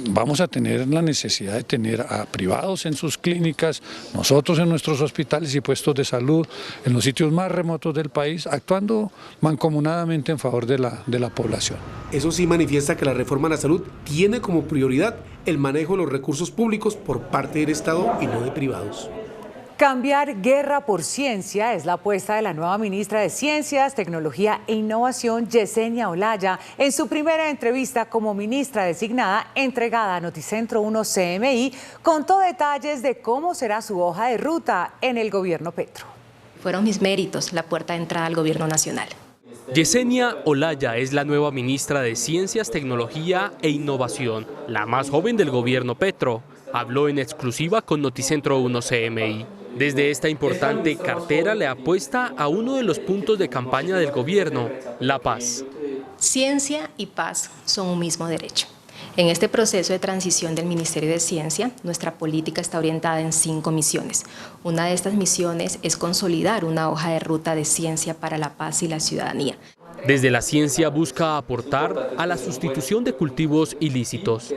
vamos a tener la necesidad de tener a privados en sus clínicas, nosotros en nuestros hospitales y puestos de salud, en los sitios más remotos del país, actuando mancomunadamente en favor de la población. Eso sí manifiesta que la reforma a la salud tiene como prioridad el manejo de los recursos públicos por parte del Estado y no de privados. Cambiar guerra por ciencia es la apuesta de la nueva ministra de Ciencias, Tecnología e Innovación, Yesenia Olaya, en su primera entrevista como ministra designada entregada a Noticentro 1 CMI, contó detalles de cómo será su hoja de ruta en el gobierno Petro. Fueron mis méritos la puerta de entrada al gobierno nacional. Yesenia Olaya es la nueva ministra de Ciencias, Tecnología e Innovación, la más joven del gobierno Petro. Habló en exclusiva con Noticentro 1 CMI. Desde esta importante cartera le apuesta a uno de los puntos de campaña del gobierno, la paz. Ciencia y paz son un mismo derecho. En este proceso de transición del Ministerio de Ciencia, nuestra política está orientada en 5 misiones. Una de estas misiones es consolidar una hoja de ruta de ciencia para la paz y la ciudadanía. Desde la ciencia busca aportar a la sustitución de cultivos ilícitos.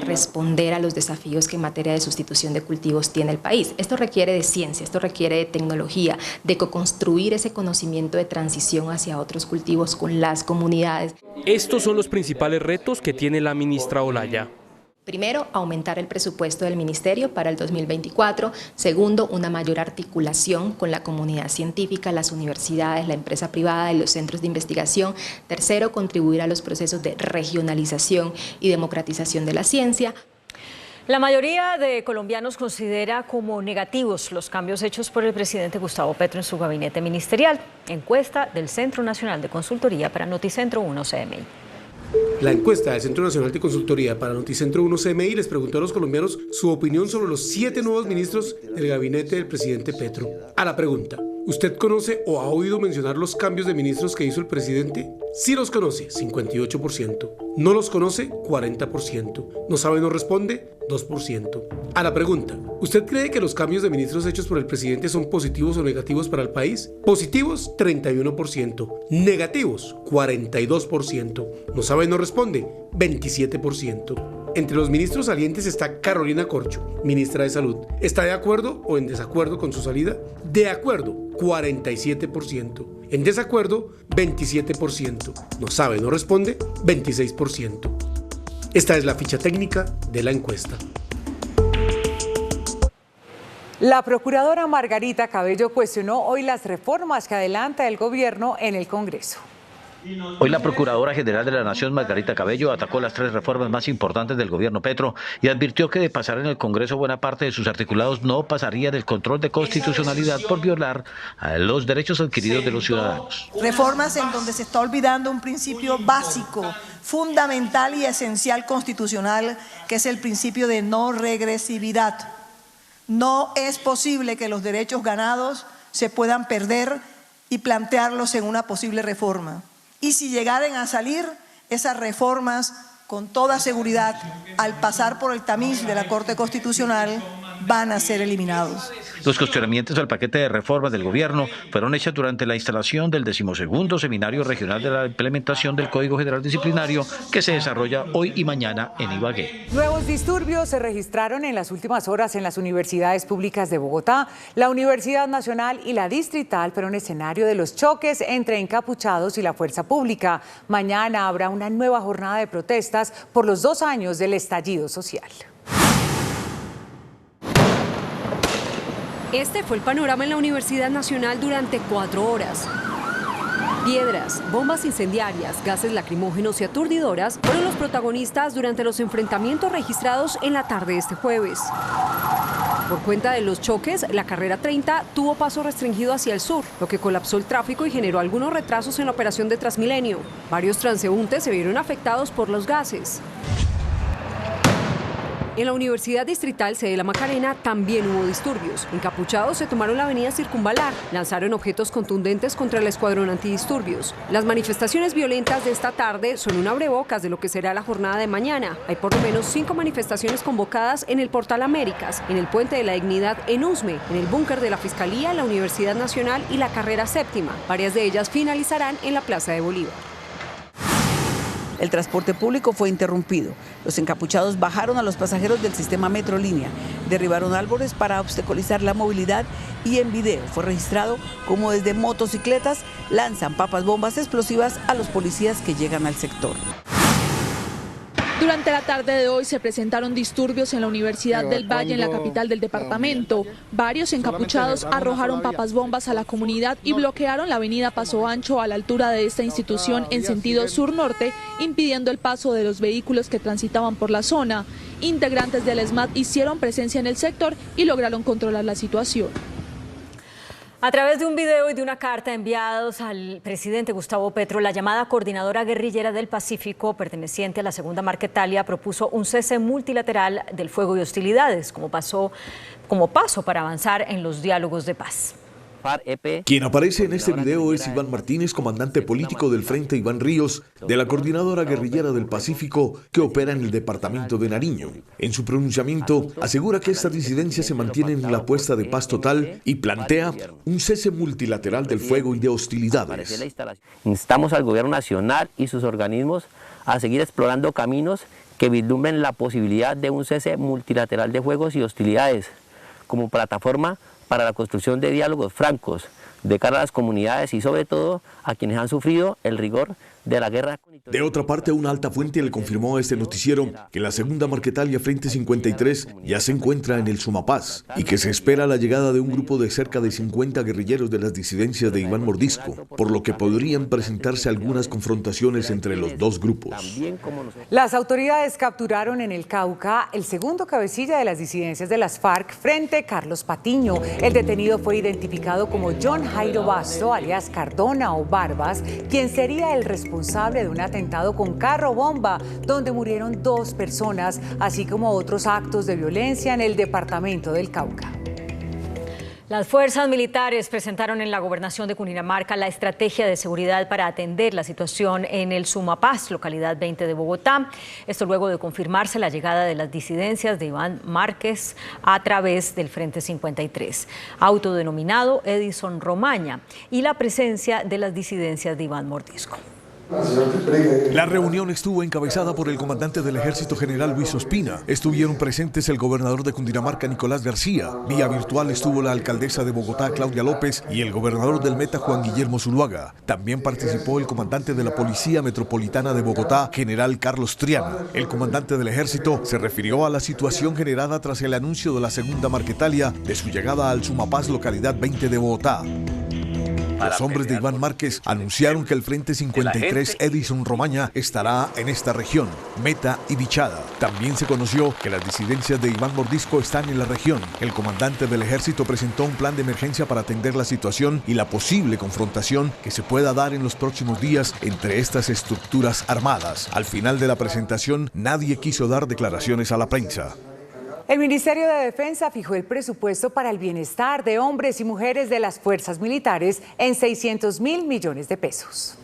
Responder a los desafíos que en materia de sustitución de cultivos tiene el país. Esto requiere de ciencia, esto requiere de tecnología, de co-construir ese conocimiento de transición hacia otros cultivos con las comunidades. Estos son los principales retos que tiene la ministra Olaya. Primero, aumentar el presupuesto del ministerio para el 2024. Segundo, una mayor articulación con la comunidad científica, las universidades, la empresa privada y los centros de investigación. Tercero, contribuir a los procesos de regionalización y democratización de la ciencia. La mayoría de colombianos considera como negativos los cambios hechos por el presidente Gustavo Petro en su gabinete ministerial. Encuesta del Centro Nacional de Consultoría para Noticentro 1 CMI. La encuesta del Centro Nacional de Consultoría para Noticentro 1 CMI les preguntó a los colombianos su opinión sobre los 7 nuevos ministros del gabinete del presidente Petro. A la pregunta, ¿usted conoce o ha oído mencionar los cambios de ministros que hizo el presidente? Sí los conoce, 58%. No los conoce, 40%. No sabe, no responde, 2%. A la pregunta, ¿usted cree que los cambios de ministros hechos por el presidente son positivos o negativos para el país? Positivos, 31%. Negativos, 42%. No sabe, no responde, 27%. Entre los ministros salientes está Carolina Corcho, ministra de Salud. ¿Está de acuerdo o en desacuerdo con su salida? De acuerdo, 47%. En desacuerdo, 27%. No sabe, no responde, 26%. Esta es la ficha técnica de la encuesta. La procuradora Margarita Cabello cuestionó hoy las reformas que adelanta el gobierno en el Congreso. Hoy la Procuradora General de la Nación, Margarita Cabello, atacó las 3 reformas más importantes del gobierno Petro y advirtió que de pasar en el Congreso buena parte de sus articulados no pasaría del control de constitucionalidad por violar a los derechos adquiridos de los ciudadanos. Reformas en donde se está olvidando un principio básico, fundamental y esencial constitucional, que es el principio de no regresividad. No es posible que los derechos ganados se puedan perder y plantearlos en una posible reforma. Y si llegaran a salir esas reformas, con toda seguridad, al pasar por el tamiz de la Corte Constitucional, van a ser eliminados. Los cuestionamientos al paquete de reformas del gobierno fueron hechos durante la instalación del 12º Seminario Regional de la Implementación del Código General Disciplinario, que se desarrolla hoy y mañana en Ibagué. Nuevos disturbios se registraron en las últimas horas en las universidades públicas de Bogotá. La Universidad Nacional y la Distrital fueron escenario de los choques entre encapuchados y la fuerza pública. Mañana habrá una nueva jornada de protestas por los 2 años del estallido social. Este fue el panorama en la Universidad Nacional durante 4 horas. Piedras, bombas incendiarias, gases lacrimógenos y aturdidoras fueron los protagonistas durante los enfrentamientos registrados en la tarde de este jueves. Por cuenta de los choques, la carrera 30 tuvo paso restringido hacia el sur, lo que colapsó el tráfico y generó algunos retrasos en la operación de Transmilenio. Varios transeúntes se vieron afectados por los gases. En la Universidad Distrital, sede de La Macarena, también hubo disturbios. Encapuchados se tomaron la avenida Circunvalar, lanzaron objetos contundentes contra el escuadrón antidisturbios. Las manifestaciones violentas de esta tarde son un abrebocas de lo que será la jornada de mañana. Hay por lo menos 5 manifestaciones convocadas en el Portal Américas, en el Puente de la Dignidad en Usme, en el búnker de la Fiscalía, la Universidad Nacional y la Carrera Séptima. Varias de ellas finalizarán en la Plaza de Bolívar. El transporte público fue interrumpido. Los encapuchados bajaron a los pasajeros del sistema Metrolínea, derribaron árboles para obstaculizar la movilidad y en video fue registrado cómo desde motocicletas lanzan papas bombas explosivas a los policías que llegan al sector. Durante la tarde de hoy se presentaron disturbios en la Universidad del Valle, en la capital del departamento. Varios encapuchados arrojaron papas bombas a la comunidad y bloquearon la avenida Paso Ancho a la altura de esta institución en sentido sur-norte, impidiendo el paso de los vehículos que transitaban por la zona. Integrantes del ESMAD hicieron presencia en el sector y lograron controlar la situación. A través de un video y de una carta enviados al presidente Gustavo Petro, la llamada Coordinadora Guerrillera del Pacífico, perteneciente a la Segunda Marquetalia, propuso un cese multilateral del fuego y hostilidades como paso para avanzar en los diálogos de paz. Quien aparece en este video es Iván Martínez, comandante político del Frente Iván Ríos, de la Coordinadora Guerrillera del Pacífico, que opera en el departamento de Nariño. En su pronunciamiento, asegura que estas disidencias se mantienen en la apuesta de paz total y plantea un cese multilateral del fuego y de hostilidades. Instamos al Gobierno Nacional y sus organismos a seguir explorando caminos que vislumbren la posibilidad de un cese multilateral de fuegos y hostilidades como plataforma para la construcción de diálogos francos de cara a las comunidades y sobre todo a quienes han sufrido el rigor de la guerra. De otra parte, una alta fuente le confirmó a este noticiero que la Segunda Marquetalia Frente 53 ya se encuentra en el Sumapaz y que se espera la llegada de un grupo de cerca de 50 guerrilleros de las disidencias de Iván Mordisco, por lo que podrían presentarse algunas confrontaciones entre los dos grupos. Las autoridades capturaron en el Cauca el segundo cabecilla de las disidencias de las FARC, Frente Carlos Patiño. El detenido fue identificado como John Jairo Basto, alias Cardona o Barbas, quien sería el responsable de un atentado con carro bomba, donde murieron 2 personas, así como otros actos de violencia en el departamento del Cauca. Las fuerzas militares presentaron en la gobernación de Cundinamarca la estrategia de seguridad para atender la situación en el Sumapaz, localidad 20 de Bogotá. Esto luego de confirmarse la llegada de las disidencias de Iván Márquez a través del Frente 53, autodenominado Edison Romaña, y la presencia de las disidencias de Iván Mordisco. La reunión estuvo encabezada por el comandante del Ejército General Luis Ospina. Estuvieron presentes el gobernador de Cundinamarca, Nicolás García. Vía virtual estuvo la alcaldesa de Bogotá, Claudia López, y el gobernador del Meta, Juan Guillermo Zuluaga. También participó el comandante de la Policía Metropolitana de Bogotá, general Carlos Triana. El comandante del Ejército se refirió a la situación generada tras el anuncio de la Segunda Marquetalia de su llegada al Sumapaz, localidad 20 de Bogotá. Los hombres de Iván Márquez anunciaron que el Frente 53 Edison Romaña estará en esta región, Meta y Bichada. También se conoció que las disidencias de Iván Mordisco están en la región. El comandante del ejército presentó un plan de emergencia para atender la situación y la posible confrontación que se pueda dar en los próximos días entre estas estructuras armadas. Al final de la presentación, nadie quiso dar declaraciones a la prensa. El Ministerio de Defensa fijó el presupuesto para el bienestar de hombres y mujeres de las fuerzas militares en 600.000 millones de pesos.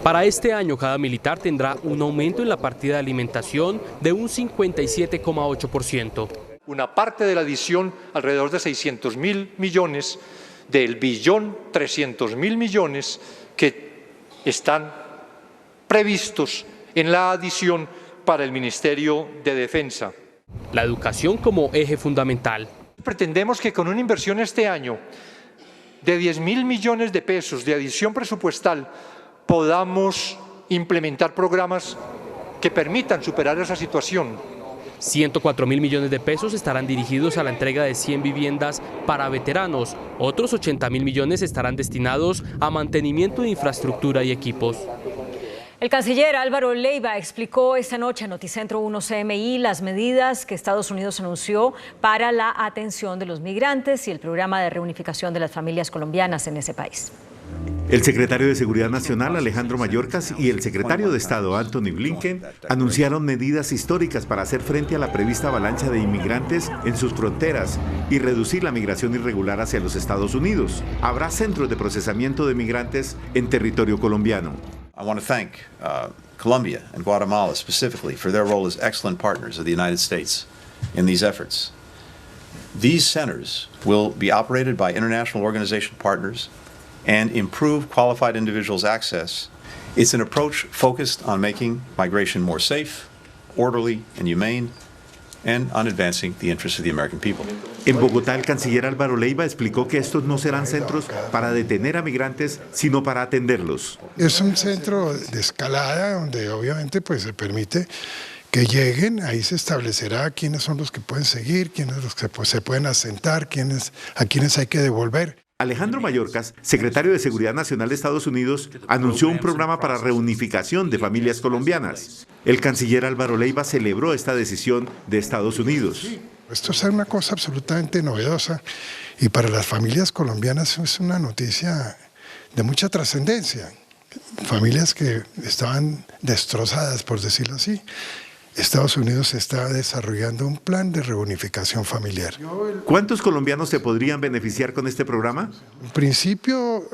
Para este año, cada militar tendrá un aumento en la partida de alimentación de un 57,8%. Una parte de la adición, alrededor de 600.000 millones, del 1.300.000 millones que están previstos en la adición para el Ministerio de Defensa. La educación como eje fundamental. Pretendemos que con una inversión este año de 10.000 millones de pesos de adición presupuestal podamos implementar programas que permitan superar esa situación. 104.000 millones de pesos estarán dirigidos a la entrega de 100 viviendas para veteranos. Otros 80.000 millones estarán destinados a mantenimiento de infraestructura y equipos. El canciller Álvaro Leiva explicó esta noche en Noticentro 1 CMI las medidas que Estados Unidos anunció para la atención de los migrantes y el programa de reunificación de las familias colombianas en ese país. El secretario de Seguridad Nacional, Alejandro Mayorkas, y el secretario de Estado, Antony Blinken, anunciaron medidas históricas para hacer frente a la prevista avalancha de inmigrantes en sus fronteras y reducir la migración irregular hacia los Estados Unidos. Habrá centros de procesamiento de migrantes en territorio colombiano. I want to thank Colombia and Guatemala specifically for their role as excellent partners of the United States in these efforts. These centers will be operated by international organization partners and improve qualified individuals' access. It's an approach focused on making migration more safe, orderly, and humane, and on advancing the interests of the American people. En Bogotá, el canciller Álvaro Leiva explicó que estos no serán centros para detener a migrantes, sino para atenderlos. Es un centro de escalada donde obviamente pues se permite que lleguen, ahí se establecerá quiénes son los que pueden seguir, quiénes los que se pueden asentar, a quiénes hay que devolver. Alejandro Mayorkas, secretario de Seguridad Nacional de Estados Unidos, anunció un programa para reunificación de familias colombianas. El canciller Álvaro Leiva celebró esta decisión de Estados Unidos. Esto es una cosa absolutamente novedosa y para las familias colombianas es una noticia de mucha trascendencia. Familias que estaban destrozadas, por decirlo así. Estados Unidos está desarrollando un plan de reunificación familiar. ¿Cuántos colombianos se podrían beneficiar con este programa? En principio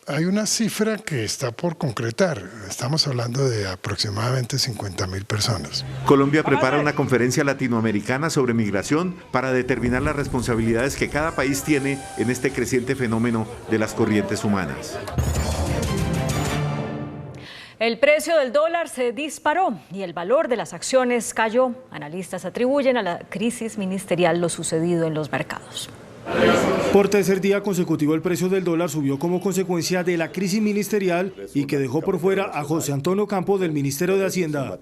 hay una cifra que está por concretar. Estamos hablando de aproximadamente 50.000 personas. Colombia prepara una conferencia latinoamericana sobre migración para determinar las responsabilidades que cada país tiene en este creciente fenómeno de las corrientes humanas. El precio del dólar se disparó y el valor de las acciones cayó. Analistas atribuyen a la crisis ministerial lo sucedido en los mercados. Por tercer día consecutivo el precio del dólar subió como consecuencia de la crisis ministerial y que dejó por fuera a José Antonio Campo del Ministerio de Hacienda.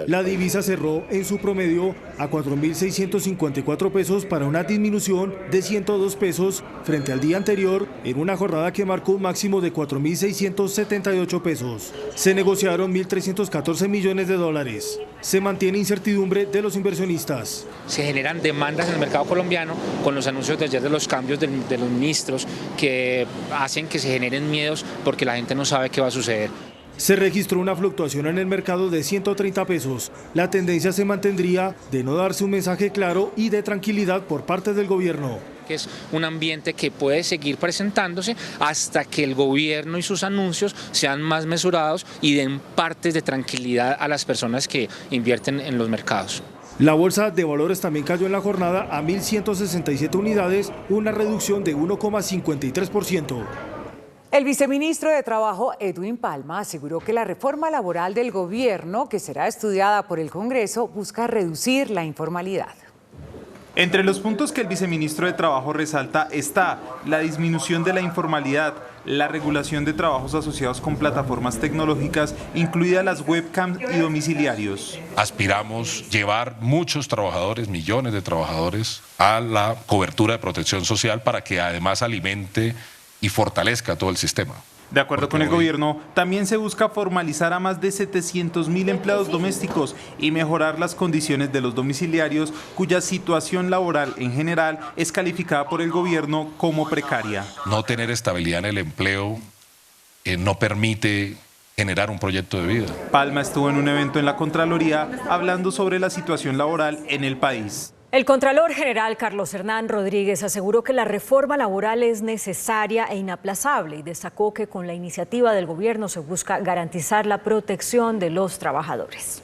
La divisa cerró en su promedio a 4.654 pesos para una disminución de 102 pesos frente al día anterior en una jornada que marcó un máximo de 4.678 pesos. Se negociaron 1.314 millones de dólares. Se mantiene incertidumbre de los inversionistas. Se generan demandas en el mercado colombiano con los anuncios de ayer de los cambios de los ministros que hacen que se generen miedos porque la gente no sabe qué va a suceder. Se registró una fluctuación en el mercado de 130 pesos. La tendencia se mantendría de no darse un mensaje claro y de tranquilidad por parte del gobierno. Que es un ambiente que puede seguir presentándose hasta que el gobierno y sus anuncios sean más mesurados y den partes de tranquilidad a las personas que invierten en los mercados. La bolsa de valores también cayó en la jornada a 1.167 unidades, una reducción de 1,53%. El viceministro de Trabajo, Edwin Palma, aseguró que la reforma laboral del gobierno, que será estudiada por el Congreso, busca reducir la informalidad. Entre los puntos que el viceministro de Trabajo resalta está la disminución de la informalidad, la regulación de trabajos asociados con plataformas tecnológicas, incluidas las webcams y domiciliarios. Aspiramos llevar muchos trabajadores, millones de trabajadores, a la cobertura de protección social para que además alimente y fortalezca todo el sistema. De acuerdo con el gobierno, también se busca formalizar a más de 700.000 empleados domésticos y mejorar las condiciones de los domiciliarios cuya situación laboral en general es calificada por el gobierno como precaria. No tener estabilidad en el empleo no permite generar un proyecto de vida. Palma estuvo en un evento en la Contraloría hablando sobre la situación laboral en el país. El Contralor General Carlos Hernán Rodríguez aseguró que la reforma laboral es necesaria e inaplazable y destacó que con la iniciativa del gobierno se busca garantizar la protección de los trabajadores.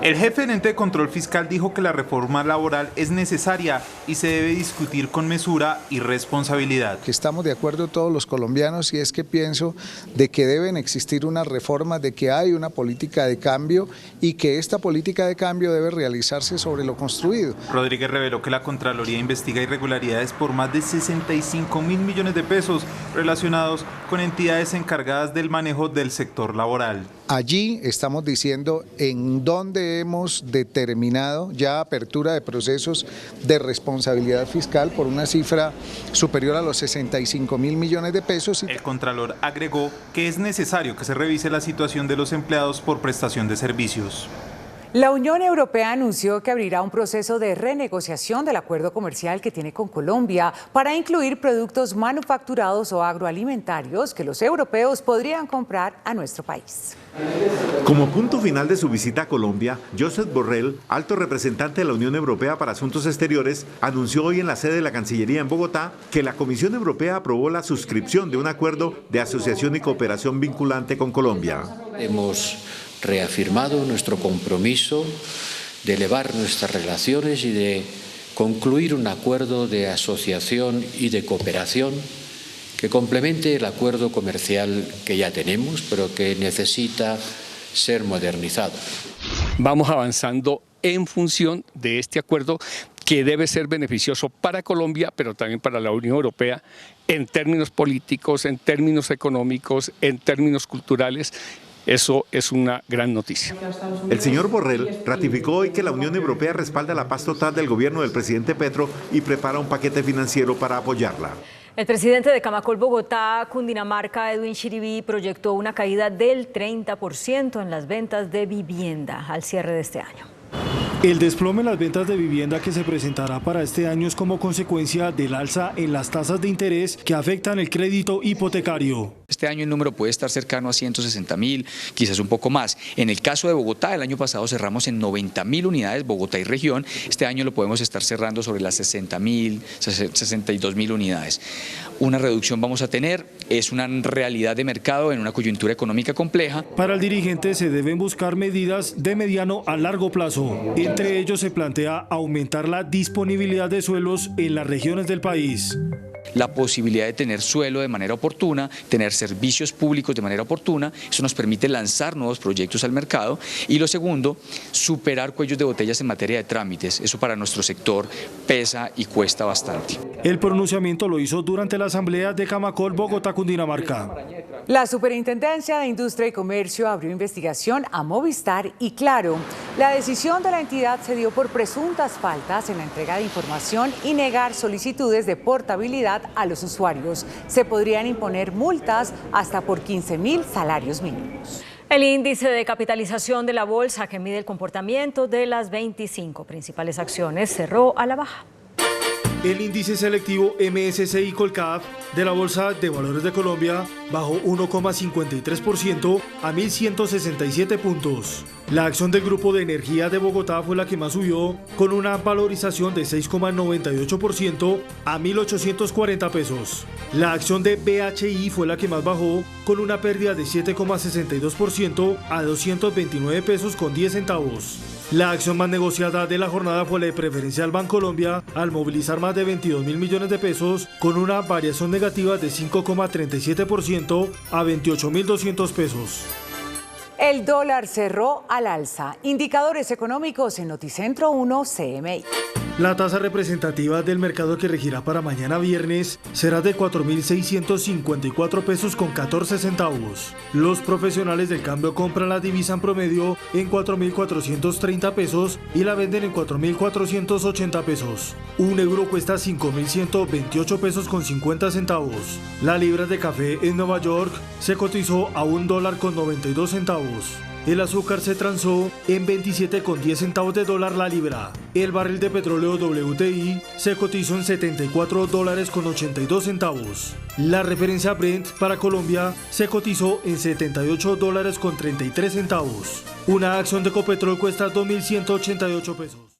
El jefe del ente de control fiscal dijo que la reforma laboral es necesaria y se debe discutir con mesura y responsabilidad. Que estamos de acuerdo todos los colombianos y es que pienso de que deben existir unas reformas, de que hay una política de cambio y que esta política de cambio debe realizarse sobre lo construido. Rodríguez reveló que la Contraloría investiga irregularidades por más de 65.000 millones de pesos relacionados con entidades encargadas del manejo del sector laboral. Allí estamos diciendo en dónde hemos determinado ya apertura de procesos de responsabilidad fiscal por una cifra superior a los 65.000 millones de pesos. El Contralor agregó que es necesario que se revise la situación de los empleados por prestación de servicios. La Unión Europea anunció que abrirá un proceso de renegociación del acuerdo comercial que tiene con Colombia para incluir productos manufacturados o agroalimentarios que los europeos podrían comprar a nuestro país. Como punto final de su visita a Colombia, Josep Borrell, alto representante de la Unión Europea para Asuntos Exteriores, anunció hoy en la sede de la Cancillería en Bogotá que la Comisión Europea aprobó la suscripción de un acuerdo de asociación y cooperación vinculante con Colombia. Hemos reafirmado nuestro compromiso de elevar nuestras relaciones y de concluir un acuerdo de asociación y de cooperación que complemente el acuerdo comercial que ya tenemos, pero que necesita ser modernizado. Vamos avanzando en función de este acuerdo que debe ser beneficioso para Colombia, pero también para la Unión Europea, en términos políticos, en términos económicos, en términos culturales. Eso es una gran noticia. El señor Borrell ratificó hoy que la Unión Europea respalda la paz total del gobierno del presidente Petro y prepara un paquete financiero para apoyarla. El presidente de Camacol Bogotá, Cundinamarca, Edwin Chiribi, proyectó una caída del 30% en las ventas de vivienda al cierre de este año. El desplome en las ventas de vivienda que se presentará para este año es como consecuencia del alza en las tasas de interés que afectan el crédito hipotecario. Este año el número puede estar cercano a 160.000, quizás un poco más. En el caso de Bogotá, el año pasado cerramos en 90.000 unidades, Bogotá y región. Este año lo podemos estar cerrando sobre las 60.000, 62.000 unidades. Una reducción vamos a tener, es una realidad de mercado en una coyuntura económica compleja. Para el dirigente se deben buscar medidas de mediano a largo plazo. Entre ellos se plantea aumentar la disponibilidad de suelos en las regiones del país. La posibilidad de tener suelo de manera oportuna, tener servicios públicos de manera oportuna, eso nos permite lanzar nuevos proyectos al mercado. Y lo segundo, superar cuellos de botellas en materia de trámites. Eso para nuestro sector pesa y cuesta bastante. El pronunciamiento lo hizo durante la asamblea de Camacol, Bogotá, Cundinamarca. La Superintendencia de Industria y Comercio abrió investigación a Movistar y Claro. La decisión de la entidad se dio por presuntas faltas en la entrega de información y negar solicitudes de portabilidad a los usuarios. Se podrían imponer multas hasta por 15.000 salarios mínimos. El índice de capitalización de la bolsa, que mide el comportamiento de las 25 principales acciones, cerró a la baja. El índice selectivo MSCI Colcap de la Bolsa de Valores de Colombia bajó 1,53% a 1.167 puntos. La acción del Grupo de Energía de Bogotá fue la que más subió, con una valorización de 6,98% a 1.840 pesos. La acción de BHI fue la que más bajó, con una pérdida de 7,62% a 229 pesos con 10 centavos. La acción más negociada de la jornada fue la de Preferencial Bancolombia, al movilizar más de 22.000 millones de pesos, con una variación negativa de 5,37% a 28.200 pesos. El dólar cerró al alza. Indicadores económicos en Noticentro 1 CMI. La tasa representativa del mercado que regirá para mañana viernes será de 4.654 pesos con 14 centavos. Los profesionales del cambio compran la divisa en promedio en 4.430 pesos y la venden en 4.480 pesos. Un euro cuesta 5.128 pesos con 50 centavos. La libra de café en Nueva York se cotizó a $1.92 centavos. El azúcar se transó en 27,10 centavos de dólar la libra. El barril de petróleo WTI se cotizó en $74,82 centavos. La referencia Brent para Colombia se cotizó en $78,33 centavos. Una acción de Ecopetrol cuesta 2.188 pesos.